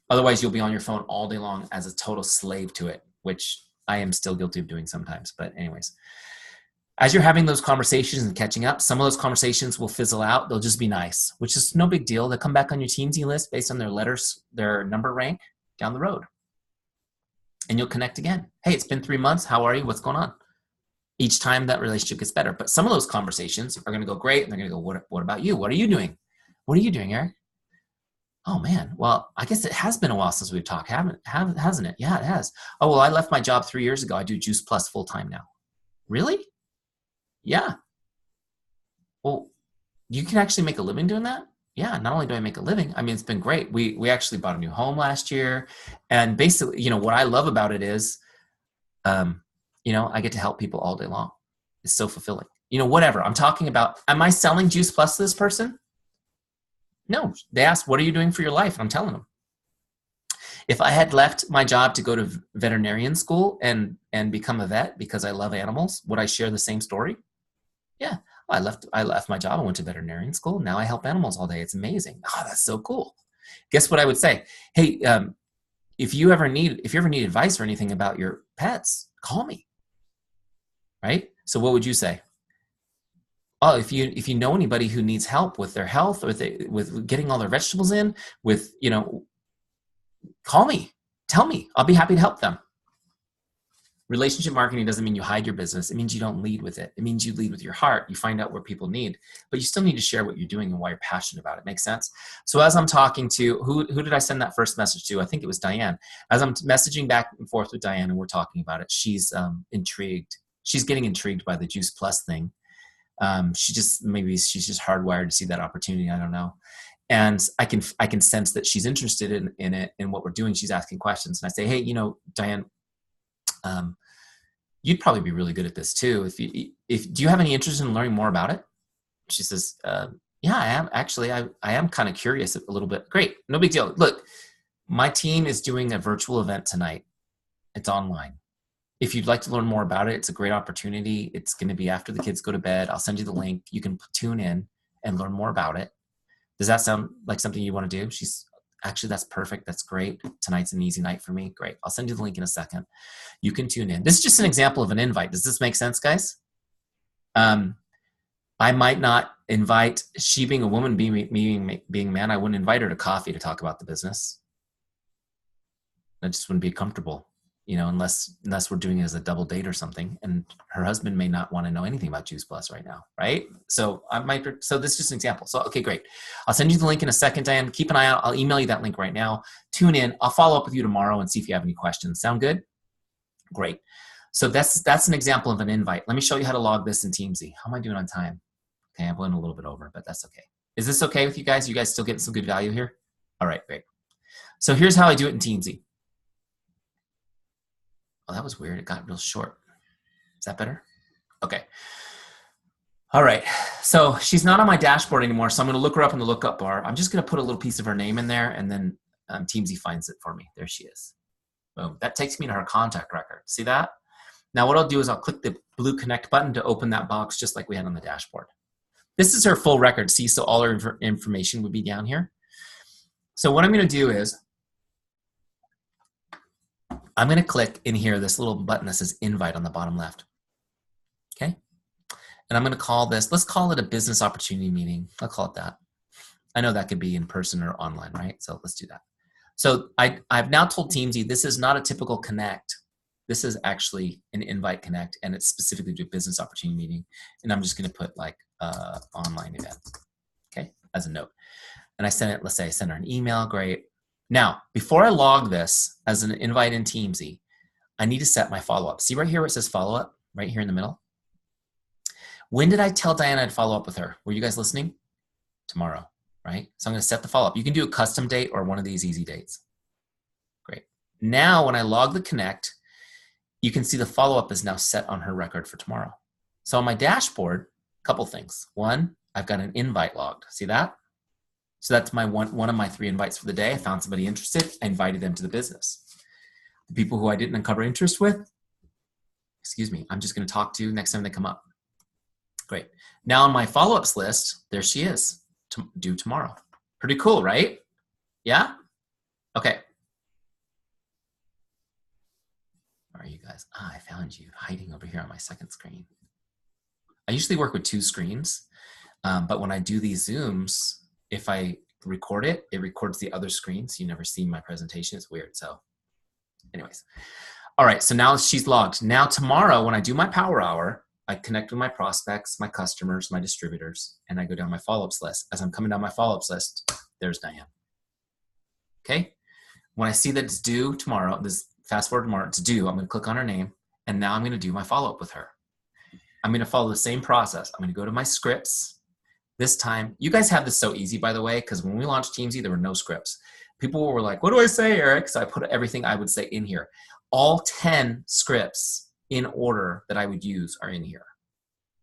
Otherwise, you'll be on your phone all day long as a total slave to it, which I am still guilty of doing sometimes. But anyways, as you're having those conversations and catching up, some of those conversations will fizzle out. They'll just be nice, which is no big deal. They'll come back on your Teamzy list based on their letters, their number rank down the road. And you'll connect again. Hey, it's been 3 months. How are you? What's going on? Each time that relationship gets better. But some of those conversations are going to go great. And they're going to go, what about you? What are you doing? What are you doing, Eric? Oh, man. Well, I guess it has been a while since we've talked, hasn't it? Yeah, it has. Oh, well, I left my job 3 years ago. I do Juice Plus full-time now. Really? Yeah. Well, you can actually make a living doing that? Yeah, not only do I make a living, I mean, it's been great. We actually bought a new home last year. And basically, you know, what I love about it is, you know, I get to help people all day long. It's so fulfilling. You know, whatever. I'm talking about, am I selling Juice Plus to this person? No. They asked, what are you doing for your life? And I'm telling them. If I had left my job to go to veterinarian school and become a vet because I love animals, would I share the same story? Yeah. I left my job. I went to veterinarian school. Now I help animals all day. It's amazing. Oh, that's so cool. Guess what I would say? Hey, if you ever need advice or anything about your pets, call me. Right? So what would you say? Oh, if you know anybody who needs help with their health or with getting all their vegetables in, with, you know, call me. Tell me. I'll be happy to help them. Relationship marketing doesn't mean you hide your business. It means you don't lead with it. It means you lead with your heart. You find out what people need, but you still need to share what you're doing and why you're passionate about it. Makes sense? So as I'm talking to, who did I send that first message to? I think it was Diane. As I'm messaging back and forth with Diane and we're talking about it, she's intrigued. She's getting intrigued by the Juice Plus thing. She's just hardwired to see that opportunity. I don't know. And I can sense that she's interested in it, in what we're doing. She's asking questions. And I say, hey, you know, Diane, you'd probably be really good at this too. Do you have any interest in learning more about it? She says, yeah, I am. Actually, I am kind of curious a little bit. Great. No big deal. Look, My team is doing a virtual event tonight. It's online. If you'd like to learn more about it, it's a great opportunity. It's going to be after the kids go to bed. I'll send you the link. You can tune in and learn more about it. Does that sound like something you want to do? Actually, that's perfect. That's great. Tonight's an easy night for me. Great. I'll send you the link in a second. You can tune in. This is just an example of an invite. Does this make sense, guys? I might not invite, she being a woman, being a man, I wouldn't invite her to coffee to talk about the business. I just wouldn't be comfortable, you know, unless we're doing it as a double date or something. And her husband may not want to know anything about Juice Plus right now, right? So so this is just an example. So, okay, great. I'll send you the link in a second, Diane. Keep an eye out. I'll email you that link right now. Tune in. I'll follow up with you tomorrow and see if you have any questions. Sound good? Great. So that's an example of an invite. Let me show you how to log this in Teamzy. How am I doing on time? Okay, I'm going a little bit over, but that's okay. Is this okay with you guys? You guys still getting some good value here? All right, great. So here's how I do it in Teamzy. Oh, that was weird. It got real short. Is that better? Okay. All right. So she's not on my dashboard anymore, so I'm going to look her up in the lookup bar. I'm just going to put a little piece of her name in there, and then Teamzy finds it for me. There she is. Boom. That takes me to her contact record. See that? Now what I'll do is I'll click the blue connect button to open that box just like we had on the dashboard. This is her full record. See, so all her information would be down here. So what I'm going to do is I'm going to click in here, this little button that says invite on the bottom left. Okay. And I'm going to call this, let's call it a business opportunity meeting. I'll call it that. I know that could be in person or online, right? So let's do that. So I've now told Teamzy this is not a typical connect. This is actually an invite connect, and it's specifically to a business opportunity meeting. And I'm just going to put like online event, okay, as a note. And I send it, let's say I send her an email, great. Now, before I log this as an invite in Teamzy, I need to set my follow-up. See right here where it says follow-up, right here in the middle? When did I tell Diane I'd follow up with her? Were you guys listening? Tomorrow, right? So I'm going to set the follow-up. You can do a custom date or one of these easy dates. Great. Now, when I log the connect, you can see the follow-up is now set on her record for tomorrow. So on my dashboard, a couple things. One, I've got an invite logged. See that? So that's my one of my 3 invites for the day. I found somebody interested. I invited them to the business. The people who I didn't uncover interest with, excuse me, I'm just going to talk to next time they come up. Great. Now on my follow-ups list, there she is, due tomorrow. Pretty cool, right? Yeah? Okay. Where are you guys? Ah, I found you hiding over here on my second screen. I usually work with 2 screens, but when I do these Zooms, if I record it, it records the other screen, so you never see my presentation. It's weird. So anyways. All right, so now she's logged. Now tomorrow, when I do my power hour, I connect with my prospects, my customers, my distributors, and I go down my follow-ups list. As I'm coming down my follow-ups list, there's Diane. Okay? When I see that it's due tomorrow, this fast forward tomorrow, it's due, I'm going to click on her name, and now I'm going to do my follow-up with her. I'm going to follow the same process. I'm going to go to my scripts. This time, you guys have this so easy, by the way, because when we launched Teamzy, there were no scripts. People were like, what do I say, Eric? So I put everything I would say in here. All 10 scripts in order that I would use are in here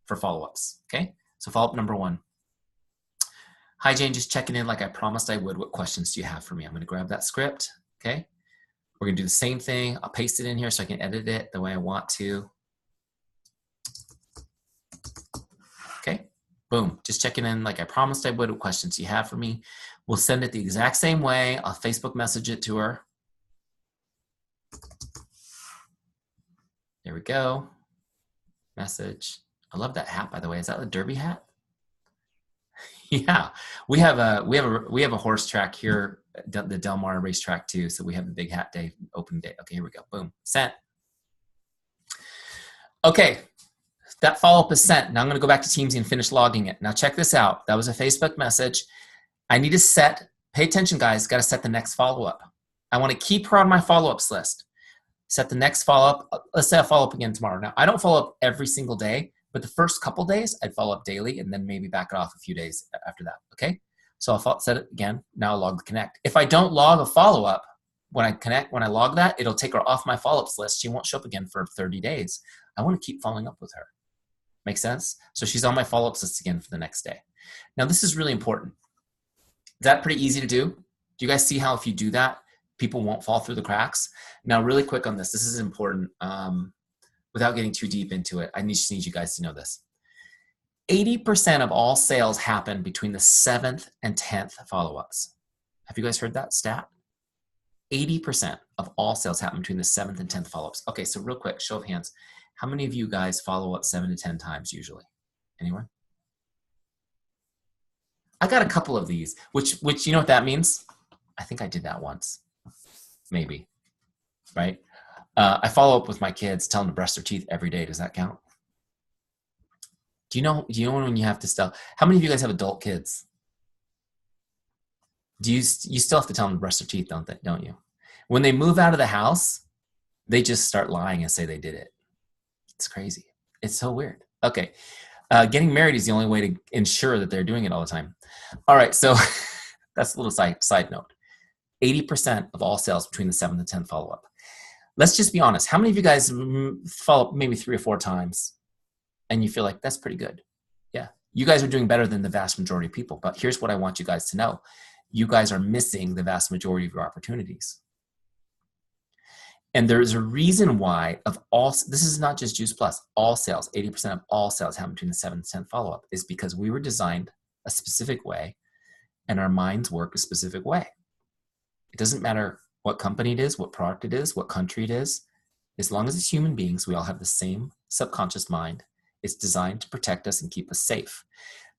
for follow-ups, okay? So follow-up number 1. Hi, Jane, just checking in like I promised I would. What questions do you have for me? I'm going to grab that script, okay? We're going to do the same thing. I'll paste it in here so I can edit it the way I want to. Okay, boom. Just checking in like I promised I would. What questions do you have for me? We'll send it the exact same way. I'll Facebook message it to her. There we go. Message. I love that hat, by the way. Is that a derby hat? Yeah, we have a horse track here, the Del Mar racetrack too. So we have the big hat day, open day. Okay, here we go. Boom, sent. Okay, that follow-up is sent. Now I'm going to go back to Teamzy and finish logging it. Now check this out. That was a Facebook message. I need to set. Pay attention, guys. Got to set the next follow-up. I want to keep her on my follow-ups list. Set the next follow-up. Let's say I follow up again tomorrow. Now, I don't follow up every single day, but the first couple days, I'd follow up daily and then maybe back it off a few days after that, okay? So I'll set it again. Now I'll log the connect. If I don't log a follow-up, when I log that, it'll take her off my follow-ups list. She won't show up again for 30 days. I want to keep following up with her. Make sense? So she's on my follow-ups list again for the next day. Now, this is really important. Is that pretty easy to do? Do you guys see how if you do that, people won't fall through the cracks. Now, really quick on this. This is important. Without getting too deep into it, I just need you guys to know this. 80% of all sales happen between the 7th and 10th follow-ups. Have you guys heard that stat? 80% of all sales happen between the 7th and 10th follow-ups. Okay, so real quick, show of hands. How many of you guys follow up 7 to 10 times usually? Anyone? I got a couple of these, which you know what that means? I think I did that once, maybe, right? I follow up with my kids, tell them to brush their teeth every day. Does that count? Do you know when you have to still, how many of you guys have adult kids? You still have to tell them to brush their teeth, don't you? When they move out of the house, they just start lying and say they did it. It's crazy. It's so weird. Okay. Getting married is the only way to ensure that they're doing it all the time. All right. So that's a little side note. 80% of all sales between the 7th and 10th follow-up. Let's just be honest. How many of you guys follow up maybe 3 or 4 times and you feel like that's pretty good? Yeah. You guys are doing better than the vast majority of people. But here's what I want you guys to know. You guys are missing the vast majority of your opportunities. And there's a reason why this is not just Juice Plus, all sales, 80% of all sales happen between the 7th and 10th follow-up is because we were designed a specific way and our minds work a specific way. It doesn't matter what company it is, what product it is, what country it is. As long as it's human beings, we all have the same subconscious mind. It's designed to protect us and keep us safe.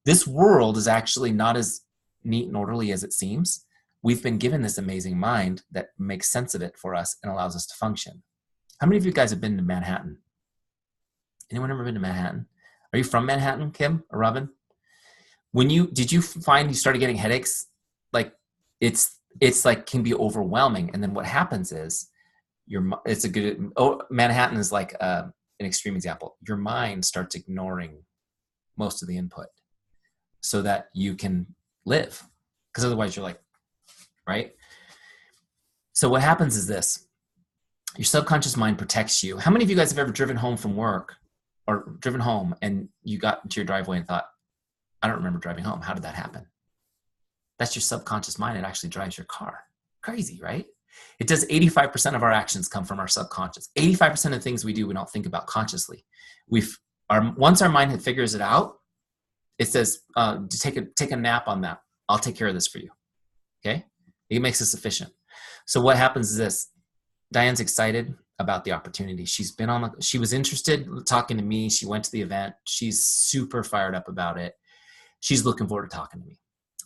This world is actually not as neat and orderly as it seems. We've been given this amazing mind that makes sense of it for us and allows us to function. How many of you guys have been to Manhattan? Anyone ever been to Manhattan? Are you from Manhattan, Kim or Robin? Did you find you started getting headaches? Like it's like can be overwhelming. And then what happens is Manhattan is like an extreme example. Your mind starts ignoring most of the input so that you can live. Because otherwise you're like, right? So what happens is this. Your subconscious mind protects you. How many of you guys have ever driven home from work or driven home and you got into your driveway and thought, I don't remember driving home. How did that happen? That's your subconscious mind. It actually drives your car. Crazy, right? It does 85% of our actions come from our subconscious. 85% of the things we do, we don't think about consciously. Once our mind figures it out, it says, take a nap on that. I'll take care of this for you. Okay? It makes us efficient. So what happens is this. Diane's excited about the opportunity. She was interested talking to me. She went to the event. She's super fired up about it. She's looking forward to talking to me.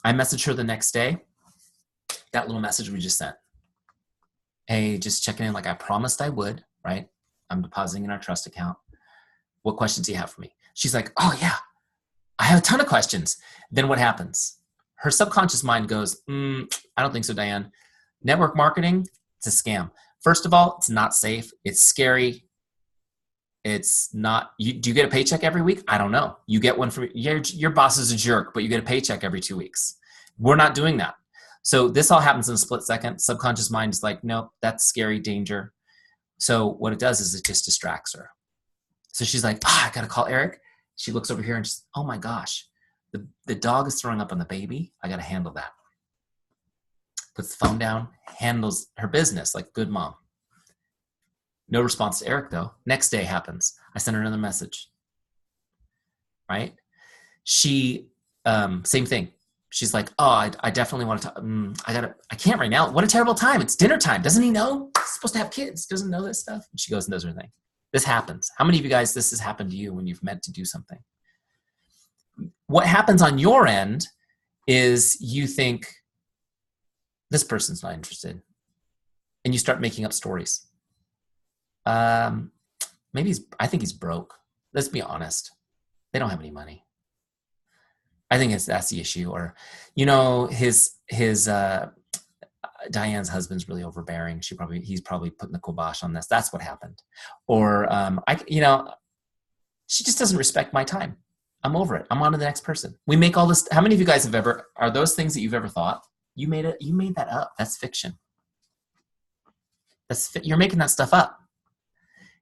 I messaged her the next day. That little message we just sent. Hey, just checking in like I promised I would, right? I'm depositing in our trust account. What questions do you have for me? She's like, oh yeah, I have a ton of questions. Then what happens? Her subconscious mind goes, I don't think so, Diane. Network marketing, it's a scam. First of all, it's not safe. It's scary. It's not, do you get a paycheck every week? I don't know. You get one from, your boss is a jerk, but you get a paycheck every 2 weeks. We're not doing that. So this all happens in a split second. Subconscious mind is like, no, that's scary, danger. So what it does is it just distracts her. So she's like, I got to call Eric. She looks over here and she's, oh my gosh, the dog is throwing up on the baby. I got to handle that. Puts the phone down, handles her business like good mom. No response to Eric though. Next day happens. I send her another message. Right? She, same thing. She's like, oh, I definitely want to, I can't right now. What a terrible time. It's dinner time. Doesn't he know? He's supposed to have kids. Doesn't know this stuff. And she goes and does her thing. This happens. How many of you guys, this has happened to you when you've meant to do something? What happens on your end is you think, this person's not interested. And you start making up stories. I think he's broke. Let's be honest. They don't have any money. I think that's the issue. Or, Diane's husband's really overbearing. He's probably putting the kibosh on this. That's what happened. Or, she just doesn't respect my time. I'm over it. I'm on to the next person. We make all this. How many of you guys are those things that you've ever thought? You made that up. That's fiction. You're making that stuff up.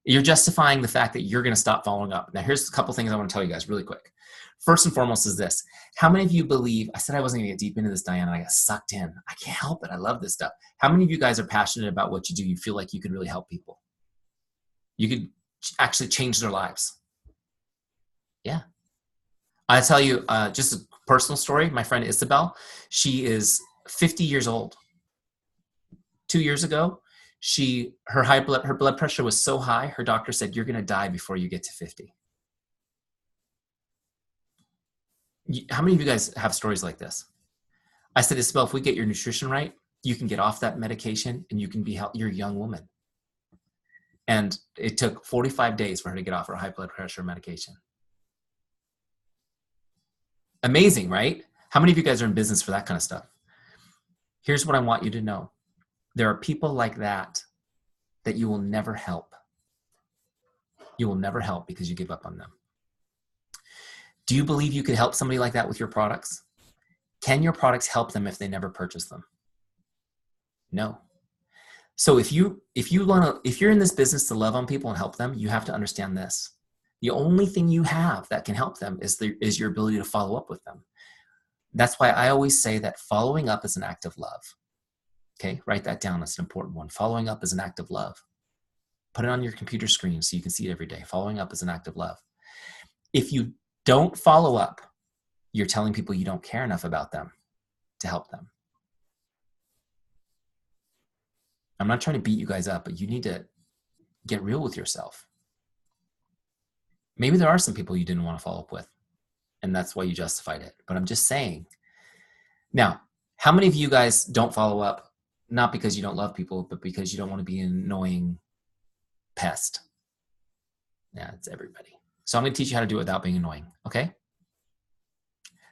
You're justifying the fact that you're going to stop following up. Now, here's a couple things I want to tell you guys really quick. First and foremost is this. How many of you believe, I said I wasn't going to get deep into this, Diane, and I got sucked in. I can't help it. I love this stuff. How many of you guys are passionate about what you do? You feel like you could really help people. You could actually change their lives. Yeah. I tell you just a personal story. My friend Isabel, she is 50 years old. 2 years ago, her blood pressure was so high, her doctor said, you're going to die before you get to 50. How many of you guys have stories like this? I said, Isabel, if we get your nutrition right, you can get off that medication and you can be healthy. You're a young woman. And it took 45 days for her to get off her high blood pressure medication. Amazing, right? How many of you guys are in business for that kind of stuff? Here's what I want you to know. There are people like that you will never help. You will never help because you give up on them. Do you believe you could help somebody like that with your products? Can your products help them if they never purchase them? No. So if you're in this business to love on people and help them, you have to understand this. The only thing you have that can help them is your ability to follow up with them. That's why I always say that following up is an act of love. Okay, write that down. That's an important one. Following up is an act of love. Put it on your computer screen so you can see it every day. Following up is an act of love. If you don't follow up, you're telling people you don't care enough about them to help them. I'm not trying to beat you guys up, but you need to get real with yourself. Maybe there are some people you didn't want to follow up with, and that's why you justified it. But I'm just saying. Now, how many of you guys don't follow up, not because you don't love people, but because you don't want to be an annoying pest? Yeah, it's everybody. So I'm going to teach you how to do it without being annoying, okay?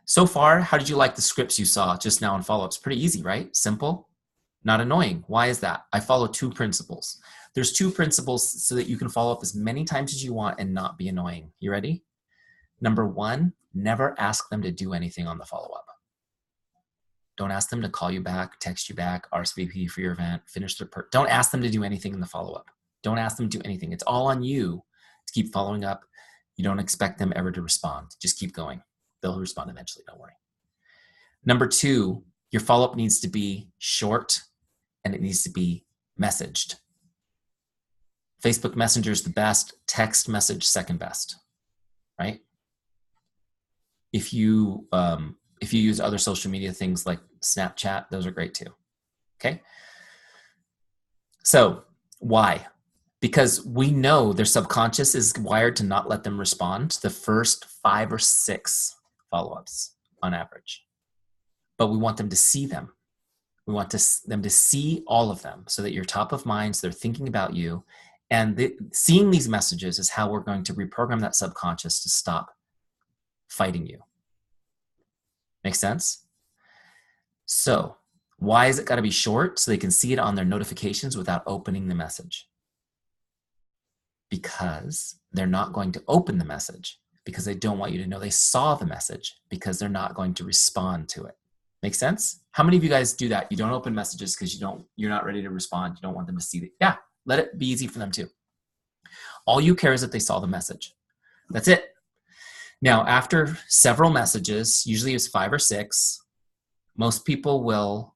So far, how did you like the scripts you saw just now on follow-ups? Pretty easy, right? Simple, not annoying. Why is that? I follow 2 principles. There's 2 principles so that you can follow up as many times as you want and not be annoying. You ready? Number 1, never ask them to do anything on the follow-up. Don't ask them to call you back, text you back, RSVP for your event, finish their don't ask them to do anything in the follow-up. Don't ask them to do anything. It's all on you to keep following up. You don't expect them ever to respond. Just keep going. They'll respond eventually, don't worry. Number 2, your follow-up needs to be short and it needs to be messaged. Facebook Messenger is the best, text message second best, right? If you use other social media things like Snapchat, those are great too, okay? So why? Because we know their subconscious is wired to not let them respond to the first 5 or 6 follow-ups on average. But we want them to see them. We want them to see all of them so that you're top of mind, so they're thinking about you. And seeing these messages is how we're going to reprogram that subconscious to stop fighting you. Make sense? So why is it got to be short? So they can see it on their notifications without opening the message. Because they're not going to open the message because they don't want you to know they saw the message because they're not going to respond to it. Make sense? How many of you guys do that? You don't open messages because you're not ready to respond. You don't want them to see it. Yeah, let it be easy for them too. All you care is that they saw the message. That's it. Now, after several messages, usually it's 5 or 6, most people will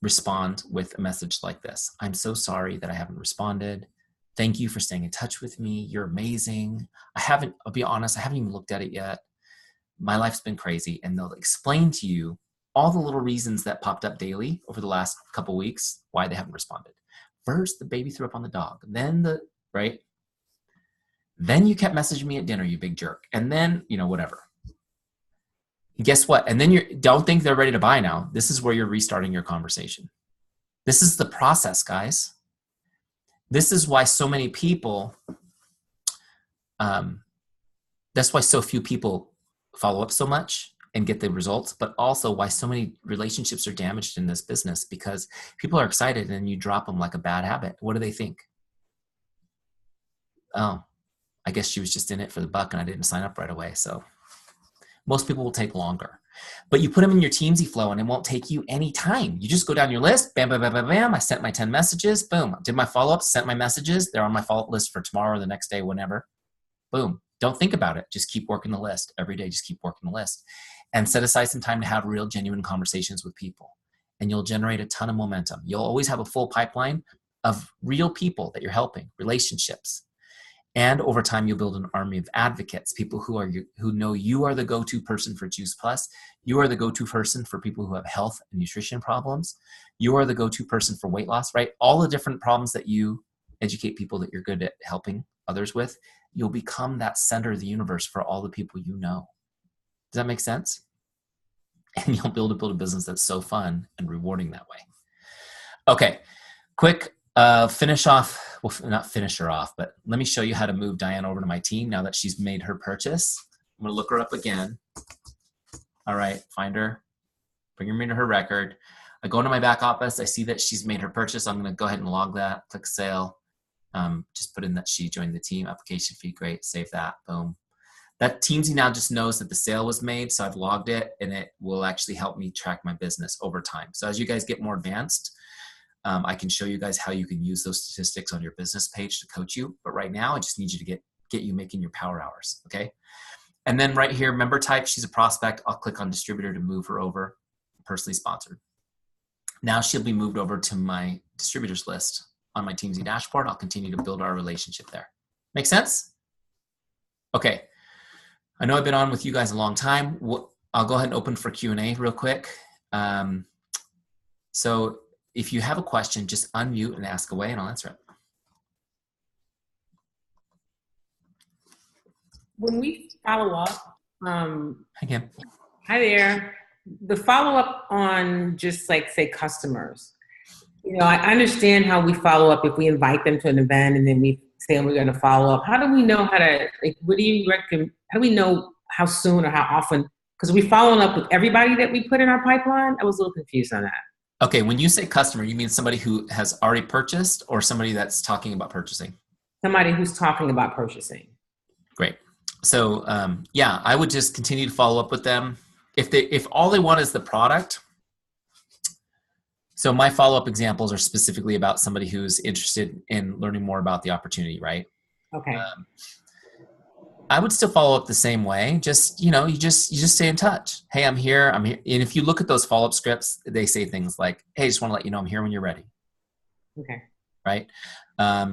respond with a message like this. I'm so sorry that I haven't responded. Thank you for staying in touch with me. You're amazing. I'll be honest, I haven't even looked at it yet. My life's been crazy. And they'll explain to you all the little reasons that popped up daily over the last couple weeks, why they haven't responded. First, the baby threw up on the dog. Then Then you kept messaging me at dinner, you big jerk. And then, whatever. Guess what? And then don't think they're ready to buy now. This is where you're restarting your conversation. This is the process, guys. This is why so many people, that's why so few people follow up so much and get the results, but also why so many relationships are damaged in this business, because people are excited and you drop them like a bad habit. What do they think? Oh, I guess she was just in it for the buck and I didn't sign up right away. So most people will take longer. But you put them in your Teamzy flow and it won't take you any time. You just go down your list, bam, bam, bam, bam, bam. I sent my 10 messages, boom. Did my follow-ups, sent my messages. They're on my follow-up list for tomorrow or the next day, whenever. Boom. Don't think about it. Just keep working the list. Every day, just keep working the list. And set aside some time to have real, genuine conversations with people. And you'll generate a ton of momentum. You'll always have a full pipeline of real people that you're helping, relationships. And over time, you'll build an army of advocates, people who know you are the go-to person for Juice Plus. You are the go-to person for people who have health and nutrition problems. You are the go-to person for weight loss, right? All the different problems that you educate people that you're good at helping others with, you'll become that center of the universe for all the people you know. Does that make sense? And you'll build a business that's so fun and rewarding that way. Okay, quick finish off, well, not finish her off, but let me show you how to move Diane over to my team now that she's made her purchase. I'm gonna look her up again. All right, find her, bring her into her record. I go into my back office, I see that she's made her purchase. I'm gonna go ahead and log that, click sale. Just put in that she joined the team, application fee, great, save that, boom. That Teamzy now just knows that the sale was made, so I've logged it, and it will actually help me track my business over time. So as you guys get more advanced, I can show you guys how you can use those statistics on your business page to coach you. But right now, I just need you to get you making your power hours, okay? And then right here, member type, she's a prospect. I'll click on distributor to move her over, personally sponsored. Now she'll be moved over to my distributors list on my Teamzy dashboard. I'll continue to build our relationship there. Make sense? Okay. I know I've been on with you guys a long time. I'll go ahead and open for Q&A real quick. So if you have a question, just unmute and ask away and I'll answer it. When we follow up, Hi, Kim. hi there. The follow up on just like say customers, you know, I understand how we follow up if we invite them to an event and then we say we're going to follow up. How do we know how to, like, what do you recommend? How do we know how soon or how often? Because we following up with everybody that we put in our pipeline. I was a little confused on that. Okay, when you say customer, you mean somebody who has already purchased or somebody that's talking about purchasing? Somebody who's talking about purchasing. Great. So yeah, I would just continue to follow up with them. If all they want is the product. So my follow-up examples are specifically about somebody who's interested in learning more about the opportunity, right? Okay. I would still follow up the same way. Just, you know, you just stay in touch. Hey, I'm here. I'm here. And if you look at those follow-up scripts, they say things like, hey, just want to let you know I'm here when you're ready. Okay. Right?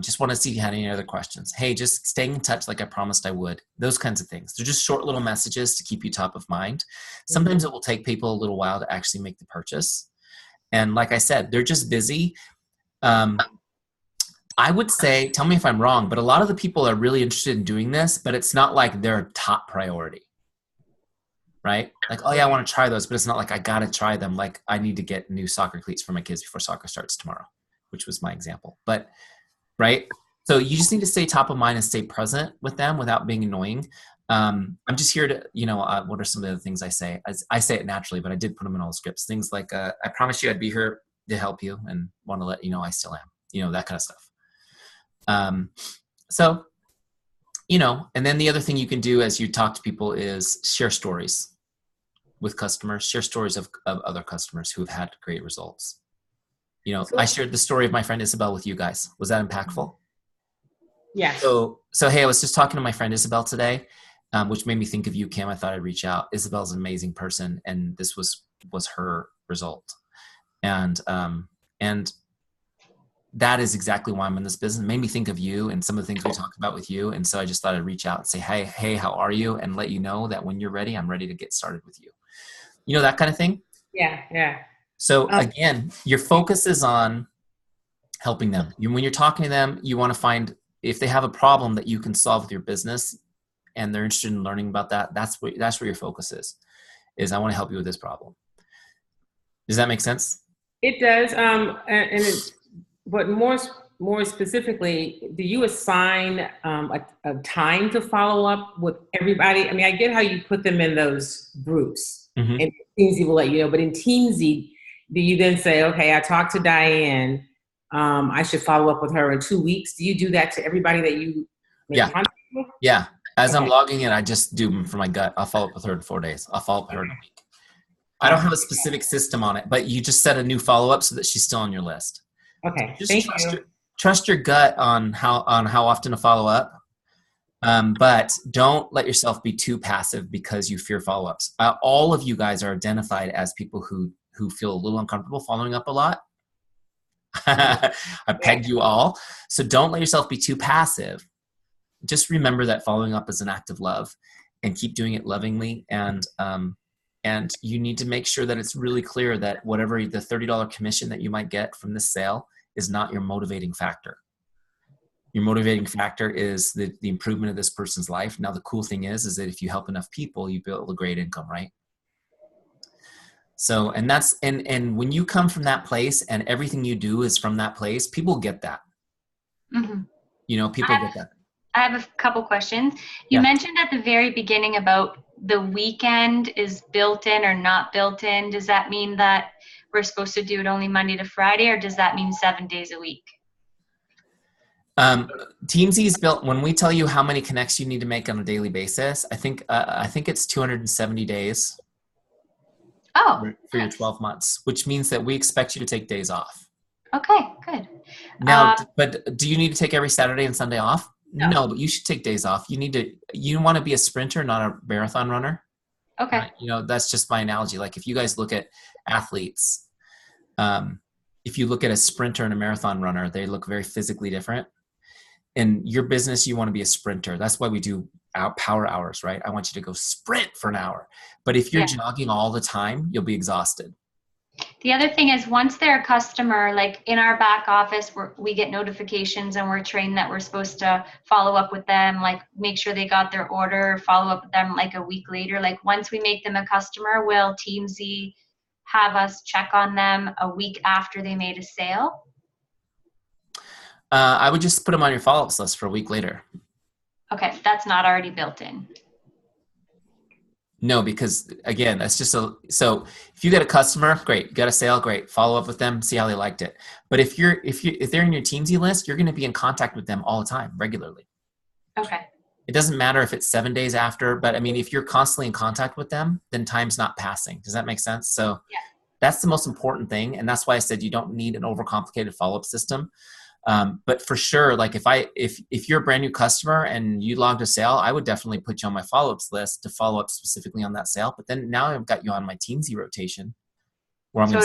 Just want to see if you had any other questions. Hey, just staying in touch like I promised I would. Those kinds of things. They're just short little messages to keep you top of mind. Sometimes it will take people a little while to actually make the purchase. And like I said, they're just busy. I would say, tell me if I'm wrong, but a lot of the people are really interested in doing this, but it's not like their top priority, right? Like, oh yeah, I want to try those, but it's not like I got to try them. Like I need to get new soccer cleats for my kids before soccer starts tomorrow, which was my example. But, right? So you just need to stay top of mind and stay present with them without being annoying. I'm just here to, you know, what are some of the things I say? I say it naturally, but I did put them in all the scripts. Things like, I promise you I'd be here to help you and want to let you know I still am, you know, that kind of stuff. So, you know, and then the other thing you can do as you talk to people is share stories with customers, share stories of other customers who have had great results. You know, I shared the story of my friend Isabel with you guys. Was that impactful? Yeah. So hey, I was just talking to my friend Isabel today, which made me think of you, Kim. I thought I'd reach out. Isabel's an amazing person, and this was her result. And that is exactly why I'm in this business. It made me think of you and some of the things we talked about with you. And so I just thought I'd reach out and say, hey, how are you? And let you know that when you're ready, I'm ready to get started with you. You know, that kind of thing? Yeah, yeah. So again, your focus is on helping them. When you're talking to them, you want to find if they have a problem that you can solve with your business and they're interested in learning about that, that's where your focus is I want to help you with this problem. Does that make sense? It does. But more specifically, do you assign a time to follow up with everybody? I mean, I get how you put them in those groups, and Teamzy will let you know. But in Teamzy, do you then say, okay, I talked to Diane, I should follow up with her in 2 weeks? Do you do that to everybody that you make contact with? Yeah. As I'm logging in, I just do them for my gut. I'll follow up with her in 4 days. I'll follow up with her in a week. I don't have a specific system on it, but you just set a new follow-up so that she's still on your list. Okay, Just thank you. trust your gut on how often to follow up. But don't let yourself be too passive because you fear follow-ups. All of you guys are identified as people who feel a little uncomfortable following up a lot. I pegged you all. So don't let yourself be too passive. Just remember that following up is an act of love, and keep doing it lovingly. And you need to make sure that it's really clear that whatever the $30 commission that you might get from this sale is not your motivating factor. Your motivating factor is the improvement of this person's life. Now, the cool thing is that if you help enough people, you build a great income, right? So, and that's, and when you come from that place and everything you do is from that place, people get that. Mm-hmm. You know, people get that. I have a couple questions. You mentioned at the very beginning about the weekend is built in or not built in. Does that mean that we're supposed to do it only Monday to Friday, or does that mean 7 days a week? Teamzy is built, when we tell you how many connects you need to make on a daily basis, I think it's 270 days. Oh, for your 12 months, which means that we expect you to take days off. Okay, good. Now, but do you need to take every Saturday and Sunday off? No, but you should take days off. You want to be a sprinter, not a marathon runner. Okay. Right? You know, that's just my analogy. Like if you guys look at athletes, if you look at a sprinter and a marathon runner, they look very physically different. In your business, you want to be a sprinter. That's why we do our power hours, right? I want you to go sprint for an hour. But if you're jogging all the time, you'll be exhausted. The other thing is, once they're a customer, like in our back office, we get notifications and we're trained that we're supposed to follow up with them, like make sure they got their order, follow up with them like a week later. Like once we make them a customer, will Teamzy have us check on them a week after they made a sale? I would just put them on your follow-ups list for a week later. Okay, that's not already built in. No, because again, that's just so if you get a customer, great. You got a sale, great. Follow up with them, see how they liked it. But if they're in your Teamzy list, you're going to be in contact with them all the time, regularly. Okay. It doesn't matter if it's 7 days after, but I mean, if you're constantly in contact with them, then time's not passing. Does that make sense? So that's the most important thing. And that's why I said you don't need an overcomplicated follow-up system. But for sure, like if you're a brand new customer and you logged a sale, I would definitely put you on my follow-ups list to follow up specifically on that sale. But then now I've got you on my Teamzy rotation. Where I'm so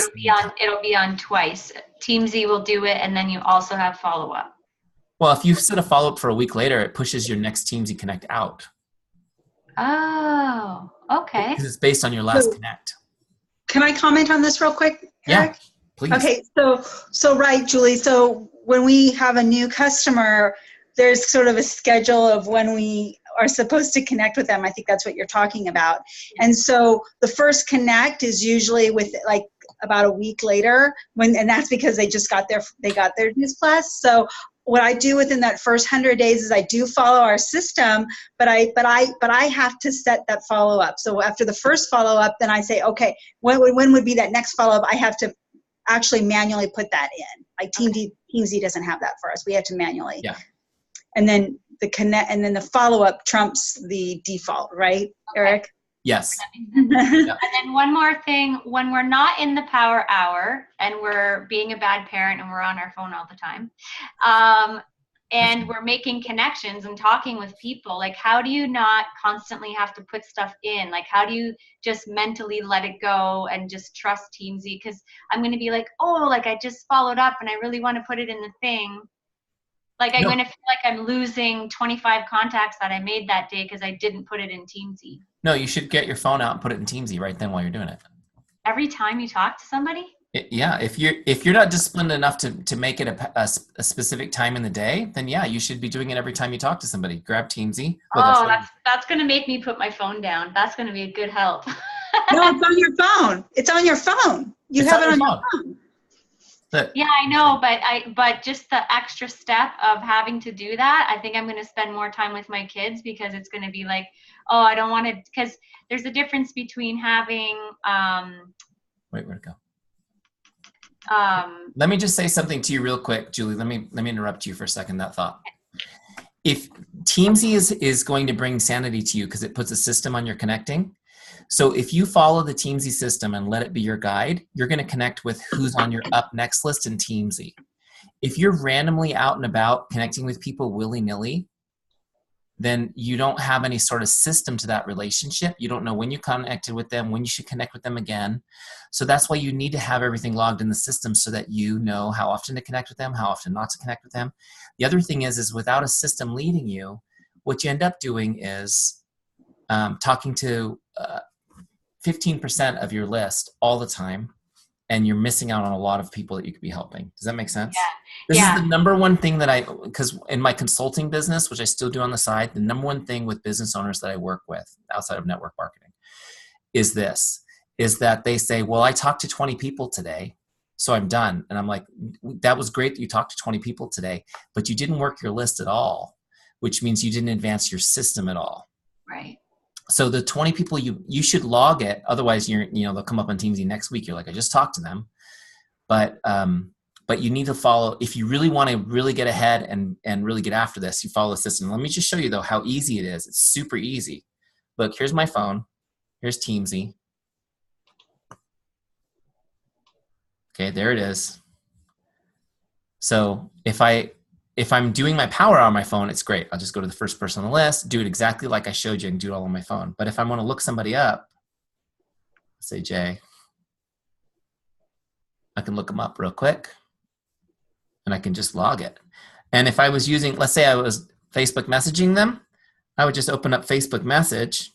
it'll be on twice. Teamzy will do it, and then you also have follow-up. Well, if you set a follow-up for a week later, it pushes your next Teamzy Connect out. Oh, okay. Because it's based on your last Connect. Can I comment on this real quick, Eric? Yeah, please. Okay, so right, Julie. So when we have a new customer, there's sort of a schedule of when we are supposed to connect with them. I think that's what you're talking about. And so the first connect is usually with like about a week later, and that's because they just got their News Plus. So what I do within that first 100 days is I do follow our system, but I have to set that follow up. So after the first follow up, then I say, okay, when would be that next follow up? I have to actually manually put that in. Like Teamzy doesn't have that for us. We have to manually. Yeah. And then the follow up trumps the default, right, Eric? Yes. And then one more thing, when we're not in the power hour and we're being a bad parent and we're on our phone all the time, and we're making connections and talking with people, like how do you not constantly have to put stuff in? Like how do you just mentally let it go and just trust Teamzy? Because I'm going to be like, oh, like I just followed up and I really want to put it in the thing. Like I'm going to feel like I'm losing 25 contacts that I made that day because I didn't put it in Teamzy. No, you should get your phone out and put it in Teamzy right then while you're doing it. Every time you talk to somebody? Yeah, if you're not disciplined enough to make it a specific time in the day, then yeah, you should be doing it every time you talk to somebody. Grab Teamzy. That's going to make me put my phone down. That's going to be a good help. No, it's on your phone. It's on your phone. You have it on your phone. Yeah, I know, but just the extra step of having to do that, I think I'm going to spend more time with my kids because it's going to be like, oh, I don't want to, because there's a difference between having. Wait, where'd it go? Let me just say something to you real quick, Julie. Let me interrupt you for a second. That thought. If Teamzy is going to bring sanity to you because it puts a system on your connecting, So if you follow the Teamzy system and let it be your guide, you're going to connect with who's on your up next list in Teamzy. If you're randomly out and about connecting with people willy-nilly, then you don't have any sort of system to that relationship. You don't know when you connected with them, when you should connect with them again. So that's why you need to have everything logged in the system so that you know how often to connect with them, how often not to connect with them. The other thing is without a system leading you, what you end up doing is talking to 15% of your list all the time, and you're missing out on a lot of people that you could be helping. Does that make sense? Yeah. This Yeah. is the number one thing that because in my consulting business, which I still do on the side, the number one thing with business owners that I work with outside of network marketing is that they say, well, I talked to 20 people today, so I'm done. And I'm like, that was great that you talked to 20 people today, but you didn't work your list at all, which means you didn't advance your system at all. Right. So the 20 people you should log it. Otherwise, they'll come up on Teamzy next week. You're like, I just talked to them, but you need to follow. If you really want to really get ahead and really get after this, you follow the system. Let me just show you though how easy it is. It's super easy. Look, here's my phone. Here's Teamzy. Okay, there it is. So if I'm doing my power hour on my phone, it's great. I'll just go to the first person on the list, do it exactly like I showed you, and do it all on my phone. But if I want to look somebody up, say Jay, I can look them up real quick, and I can just log it. And if I was using, let's say I was Facebook messaging them, I would just open up Facebook Message.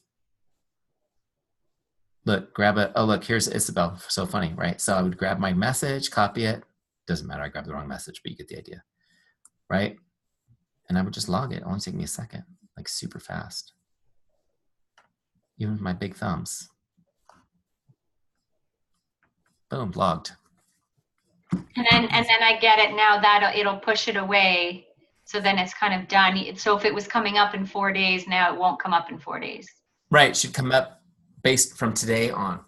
Look, grab it. Oh, look, here's Isabel. So funny, right? So I would grab my message, copy it. Doesn't matter. I grabbed the wrong message, but you get the idea. Right? And I would just log it. It'll only take me a second, like super fast. Even with my big thumbs. Boom, logged. And then I get it now that it'll push it away. So then it's kind of done. So if it was coming up in 4 days, now it won't come up in 4 days. Right. It should come up based from today on.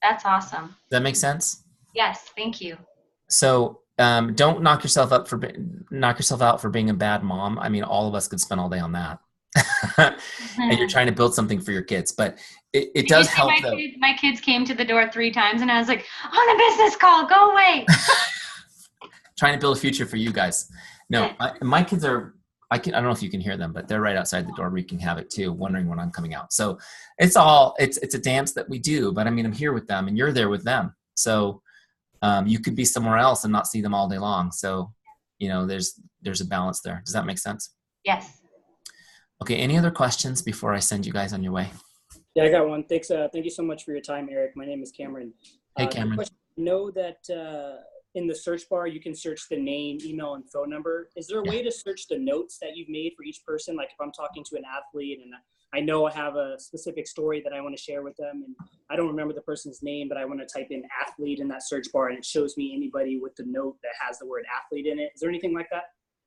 That's awesome. Does that make sense? Yes. Thank you. So don't knock yourself out for being a bad mom. I mean, all of us could spend all day on that. And you're trying to build something for your kids, but it does help though. My kids came to the door 3 times and I was like, on a business call, go away. Trying to build a future for you guys. No, my kids are, I don't know if you can hear them, but they're right outside the door wreaking havoc too, wondering when I'm coming out. So it's a dance that we do, but I mean, I'm here with them and you're there with them. So you could be somewhere else and not see them all day long. So, there's a balance there. Does that make sense? Yes. Okay. Any other questions before I send you guys on your way? Yeah, I got one. Thanks. Thank you so much for your time, Eric. My name is Cameron. Hey, Cameron. Know that in the search bar, you can search the name, email, and phone number. Is there a way to search the notes that you've made for each person? Like if I'm talking to an athlete and I know I have a specific story that I want to share with them and I don't remember the person's name, but I want to type in athlete in that search bar and it shows me anybody with the note that has the word athlete in it. Is there anything like that?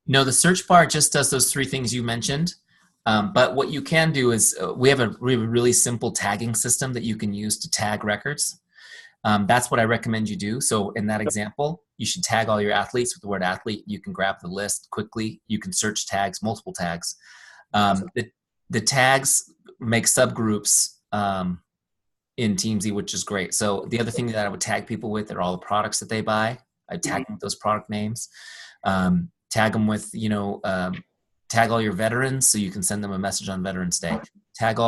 No, the search bar just does those 3 things you mentioned. But what you can do is we have a really simple tagging system that you can use to tag records. That's what I recommend you do. So in that example, you should tag all your athletes with the word athlete. You can grab the list quickly. You can search tags, multiple tags. The tags make subgroups in Teamzy, which is great. So the other thing that I would tag people with are all the products that they buy. I tag them with those product names. Tag them with, tag all your veterans so you can send them a message on Veterans Day. Tag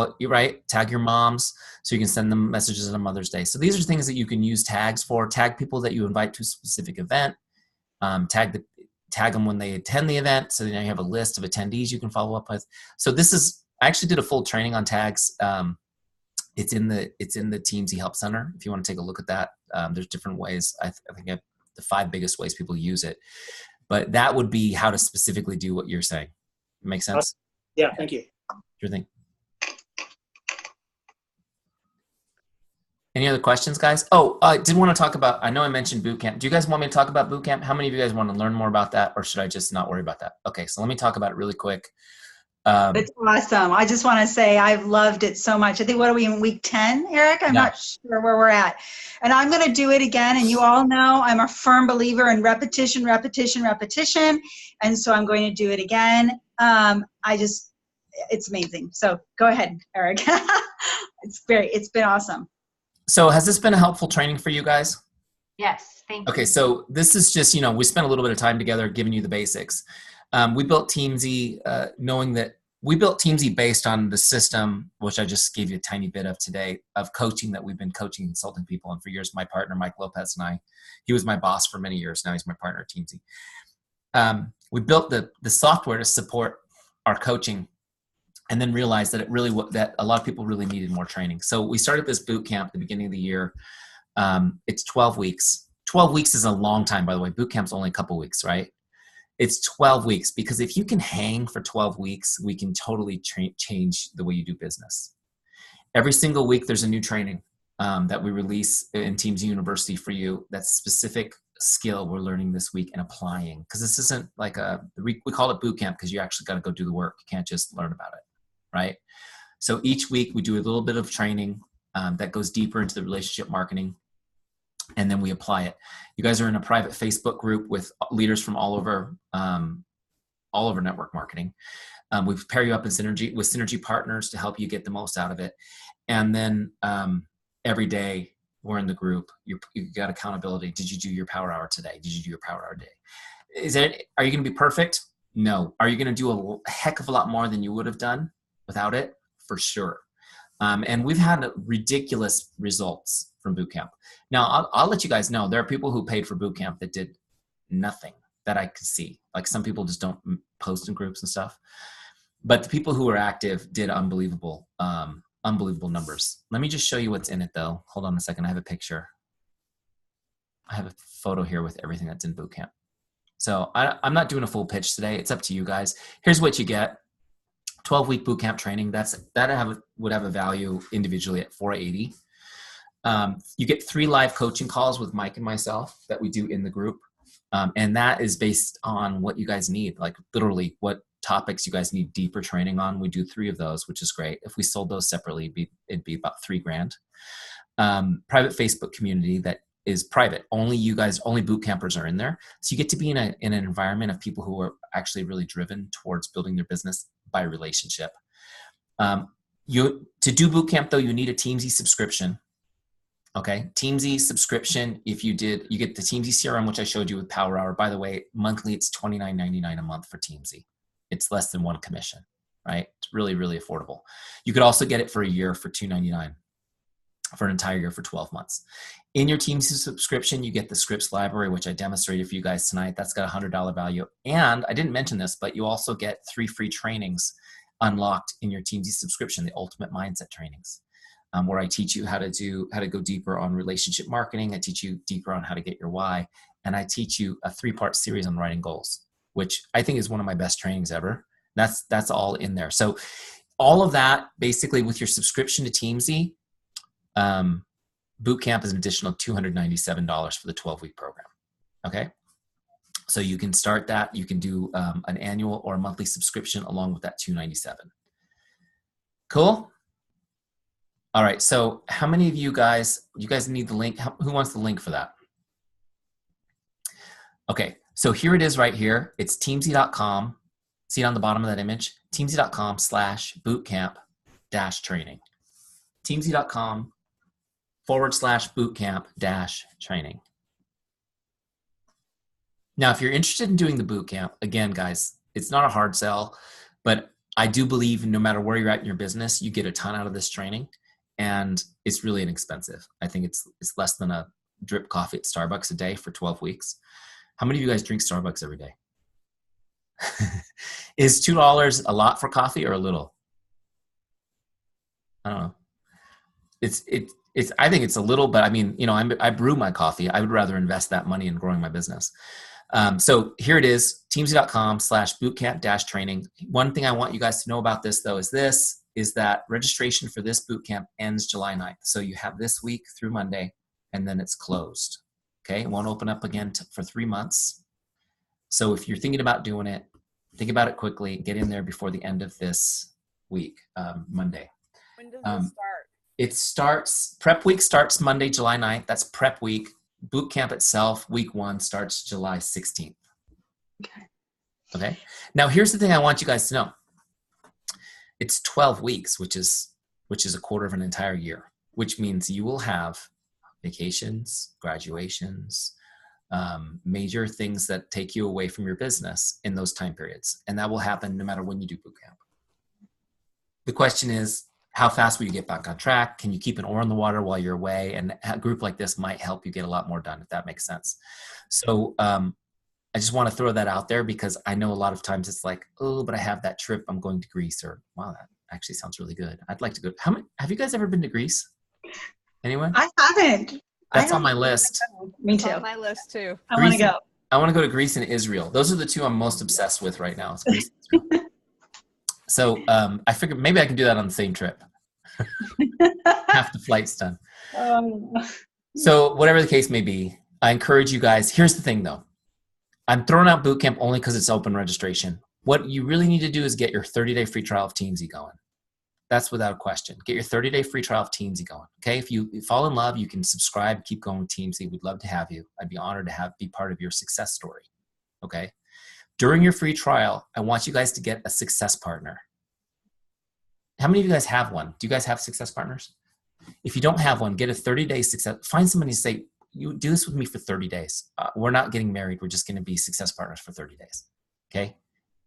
your moms so you can send them messages on Mother's Day. So these are things that you can use tags for. Tag people that you invite to a specific event. Tag them when they attend the event, so then you have a list of attendees you can follow up with. So I actually did a full training on tags. It's in the Teamzy Help Center. If you want to take a look at that, there's different ways. I think I have the 5 biggest ways people use it. But that would be how to specifically do what you're saying. Make sense? Yeah, thank you. Sure thing. Any other questions, guys? Oh, I did want to talk about, I know I mentioned boot camp. Do you guys want me to talk about boot camp? How many of you guys want to learn more about that, or should I just not worry about that? Okay, so let me talk about it really quick. It's awesome. I just want to say I've loved it so much. I think, what are we in week 10, Eric? I'm not sure where we're at. And I'm going to do it again. And you all know I'm a firm believer in repetition. And so I'm going to do it again. It's amazing. So go ahead, Eric. it's been awesome. So has this been a helpful training for you guys? Yes, thank you. Okay, so this is just, we spent a little bit of time together giving you the basics. We built Teamzy knowing that we built Teamzy based on the system, which I just gave you a tiny bit of today, of coaching that we've been coaching and consulting people on for years. My partner, Mike Lopez, and he was my boss for many years. Now he's my partner at Teamzy. We built the software to support our coaching, and then realized that that a lot of people really needed more training. So we started this boot camp at the beginning of the year. It's 12 weeks. 12 weeks is a long time, by the way. Boot camp's only a couple weeks, right? It's 12 weeks, because if you can hang for 12 weeks, we can totally change the way you do business. Every single week, there's a new training that we release in Teamzy University for you. That's specific skill we're learning this week and applying. Because this isn't like we call it boot camp because you actually got to go do the work. You can't just learn about it, right? So each week we do a little bit of training that goes deeper into the relationship marketing, and then we apply it. You guys are in a private Facebook group with leaders from all over network marketing. We pair you up in synergy partners to help you get the most out of it. And then every day we're in the group. You got accountability. Did you do your power hour today? Did you do your power hour day? Are you going to be perfect? No. Are you going to do a heck of a lot more than you would have done without it? For sure. And we've had ridiculous results from boot camp. Now, I'll let you guys know, there are people who paid for boot camp that did nothing that I could see. Like, some people just don't post in groups and stuff. But the people who were active did unbelievable numbers. Let me just show you what's in it, though. Hold on a second. I have a picture. I have a photo here with everything that's in boot camp. So I'm not doing a full pitch today. It's up to you guys. Here's what you get. 12-week boot camp training. Would have a value individually at $480. You get 3 live coaching calls with Mike and myself that we do in the group. And that is based on what you guys need, like literally what topics you guys need deeper training on. We do 3 of those, which is great. If we sold those separately, it'd be about $3,000. Private Facebook community that is private. Only boot campers are in there. So you get to be in an environment of people who are actually really driven towards building their business by relationship. To do boot camp, though, you need a Teamzy subscription. Okay, Teamzy subscription. If you get the Teamzy CRM, which I showed you with Power Hour. By the way, monthly it's $29.99 a month for Teamzy. It's less than 1 commission, right? It's really, really affordable. You could also get it for a year for $299, for an entire year for 12 months. In your Teamzy subscription, you get the scripts library, which I demonstrated for you guys tonight. That's got a $100 value. And I didn't mention this, but you also get 3 free trainings unlocked in your Teamzy subscription, the Ultimate Mindset trainings. Where I teach you how to go deeper on relationship marketing. I teach you deeper on how to get your why. And I teach you a 3-part series on writing goals, which I think is one of my best trainings ever. That's all in there. So all of that, basically, with your subscription to Teamzy, boot camp is an additional $297 for the 12-week program. Okay. So you can start that. You can do an annual or a monthly subscription along with that $297. Cool. All right, so how many of you guys need the link? Who wants the link for that? Okay, so here it is right here. It's teamzy.com. See it on the bottom of that image? Teamzy.com/bootcamp-training. Teamzy.com/bootcamp-training. Now, if you're interested in doing the bootcamp, again, guys, it's not a hard sell, but I do believe no matter where you're at in your business, you get a ton out of this training. And it's really inexpensive. I think it's less than a drip coffee at Starbucks a day for 12 weeks. How many of you guys drink Starbucks every day? Is $2 a lot for coffee or a little? I don't know. I think it's a little, but I mean, I brew my coffee. I would rather invest that money in growing my business. So here it is, teamzy.com/bootcamp-training. One thing I want you guys to know about this, though, is that registration for this bootcamp ends July 9th. So you have this week through Monday, and then it's closed. Okay, it won't open up again for 3 months. So if you're thinking about doing it, think about it quickly. Get in there before the end of this week, Monday. When does it start? Prep week starts Monday, July 9th. That's prep week. Boot camp itself, week 1, starts July 16th. Okay. Now, here's the thing I want you guys to know. It's 12 weeks, which is which is a quarter of an entire year, which means you will have vacations, graduations, major things that take you away from your business in those time periods. And that will happen no matter when you do boot camp. The question is, how fast will you get back on track? Can you keep an oar in the water while you're away? And a group like this might help you get a lot more done, if that makes sense. So I just want to throw that out there because I know a lot of times it's like, oh, but I have that trip. I'm going to Greece, or wow, that actually sounds really good. I'd like to go. Have you guys ever been to Greece? Anyone? I haven't. That's on my list. Me It's too. on my list too. I want to go. I want to go to Greece and Israel. Those are the two I'm most obsessed with right now. It's Greece and Israel. So I figured maybe I can do that on the same trip. Half the flight's done. So whatever the case may be, I encourage you guys. Here's the thing though. I'm throwing out boot camp only because it's open registration. What you really need to do is get your 30-day free trial of Teamzy going. That's without a question. Get your 30-day free trial of Teamzy going. Okay, if you fall in love, you can subscribe, keep going with Teamzy. We'd love to have you. I'd be honored to be part of your success story. Okay. During your free trial, I want you guys to get a success partner. How many of you guys have one? Do you guys have success partners? If you don't have one, get a 30-day success. Find somebody to say, you do this with me for 30 days. We're not getting married. We're just going to be success partners for 30 days. Okay.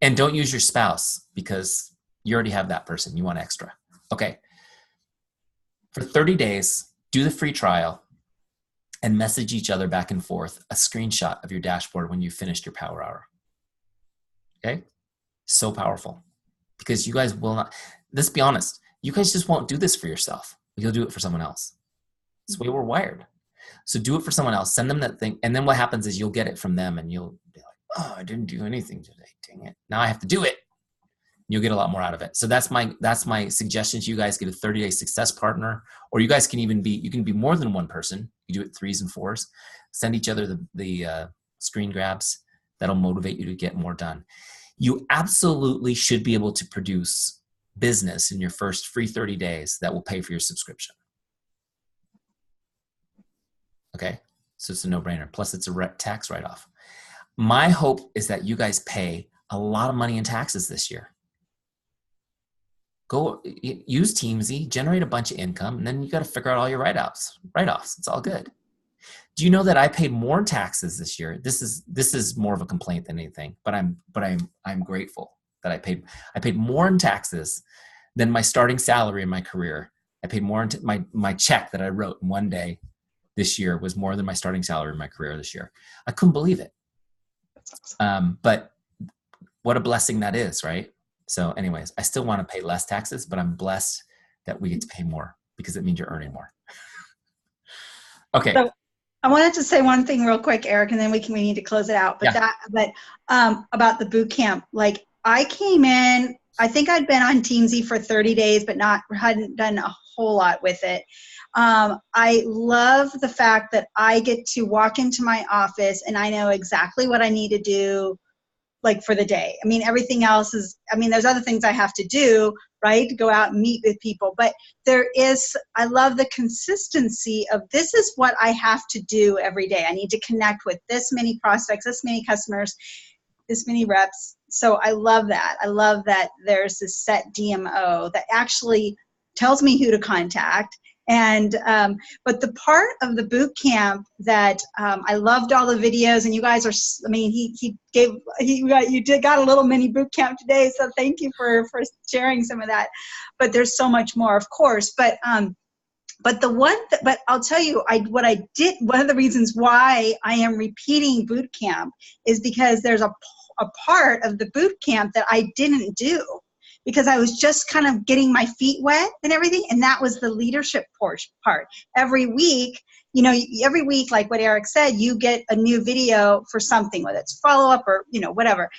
And don't use your spouse because you already have that person. You want extra. Okay. For 30 days, do the free trial and message each other back and forth a screenshot of your dashboard when you finished your power hour. Okay. So powerful because you guys will not, let's be honest. You guys just won't do this for yourself. You'll do it for someone else. That's the way we're wired. So do it for someone else, send them that thing. And then what happens is you'll get it from them and you'll be like, oh, I didn't do anything today. Dang it. Now I have to do it. You'll get a lot more out of it. So that's my suggestion to you guys. Get a 30-day success partner, or you guys can even you can be more than one person. You do it 3s and 4s. Send each other the screen grabs. That'll motivate you to get more done. You absolutely should be able to produce business in your first free 30 days that will pay for your subscription. Okay, so it's a no-brainer. Plus, it's a tax write-off. My hope is that you guys pay a lot of money in taxes this year. Go use Teamzy, generate a bunch of income, and then you got to figure out all your write-offs. It's all good. Do you know that I paid more in taxes this year? This is more of a complaint than anything, but I'm grateful that I paid more in taxes than my starting salary in my career. I paid more into my check that I wrote in one day this year was more than my starting salary in my career this year. I couldn't believe it. But what a blessing that is, right? So anyways, I still want to pay less taxes, but I'm blessed that we get to pay more because it means you're earning more. Okay. So I wanted to say one thing real quick, Eric, and then we need to close it out. But about the boot camp, like I came in, I think I'd been on Teamzy for 30 days, but hadn't done a whole lot with it. I love the fact that I get to walk into my office and I know exactly what I need to do, like for the day. I mean, everything else there's other things I have to do, right? To go out and meet with people. But I love the consistency of this is what I have to do every day. I need to connect with this many prospects, this many customers, this many reps. So I love that. I love that there's this set DMO that actually tells me who to contact. And but the part of the boot camp that I loved all the videos, and you guys you got a little mini boot camp today, so thank you for sharing some of that. But there's so much more, of course. But I'll tell you, one of the reasons why I am repeating boot camp is because there's a part of the boot camp that I didn't do, because I was just kind of getting my feet wet and everything. And that was the leadership part. Every week, like what Eric said, you get a new video for something, whether it's follow-up or, whatever.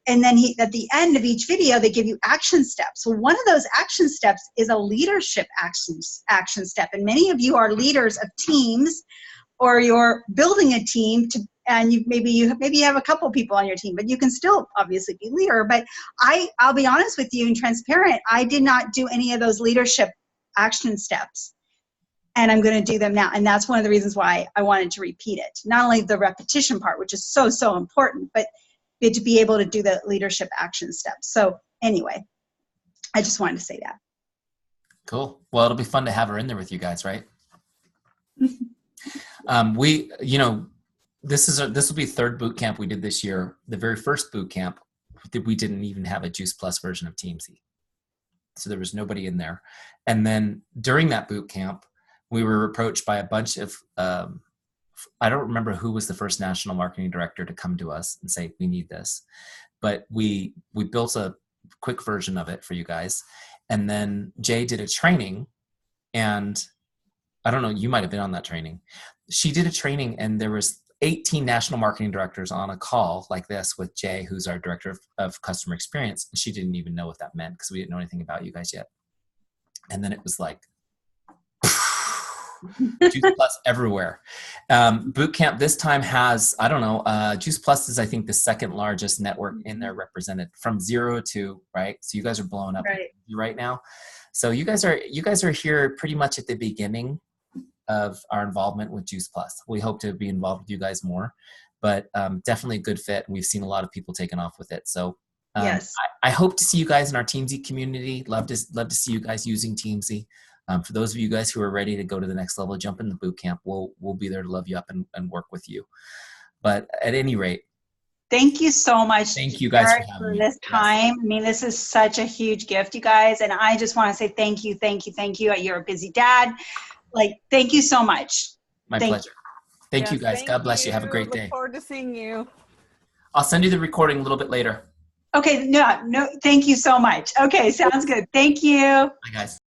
And then at the end of each video, they give you action steps. So one of those action steps is a leadership action step. And many of you are leaders of teams, or you're building a team and maybe you have a couple people on your team, but you can still obviously be leader. But I'll be honest with you and transparent, I did not do any of those leadership action steps, and I'm going to do them now. And that's one of the reasons why I wanted to repeat it. Not only the repetition part, which is so, so important, but to be able to do the leadership action steps. So anyway, I just wanted to say that. Cool. Well, it'll be fun to have her in there with you guys, right? We, you know, this will be third boot camp we did this year. The very first boot camp, we didn't even have a Juice Plus version of Teamzy. So there was nobody in there. And then during that boot camp, we were approached by a bunch of, I don't remember who was the first national marketing director to come to us and say, we need this. But we built a quick version of it for you guys. And then Jay did a training, and I don't know, you might have been on that training. She did a training, and there was 18 national marketing directors on a call like this with Jay, who's our director of customer experience. And she didn't even know what that meant because we didn't know anything about you guys yet. And then it was like, Juice Plus everywhere. Boot camp this time has, I don't know, Juice Plus is, I think, the second largest network in there represented from 0 to, right? So you guys are blowing up right now. So you guys are here pretty much at the beginning of our involvement with Juice Plus. We hope to be involved with you guys more, but definitely a good fit. And we've seen a lot of people taking off with it. So yes, I hope to see you guys in our Teamzy community. Love to see you guys using Teamzy. For those of you guys who are ready to go to the next level, jump in the boot camp. We'll be there to love you up and work with you. But at any rate, thank you so much. Thank you guys for this time. I mean, this is such a huge gift, you guys. And I just want to say thank you. You're a busy dad. Like, thank you so much. My pleasure. Thank you guys. God bless you. Have a great day. Look forward to seeing you. I'll send you the recording a little bit later. Okay. No, thank you so much. Okay. Sounds good. Thank you. Bye, guys.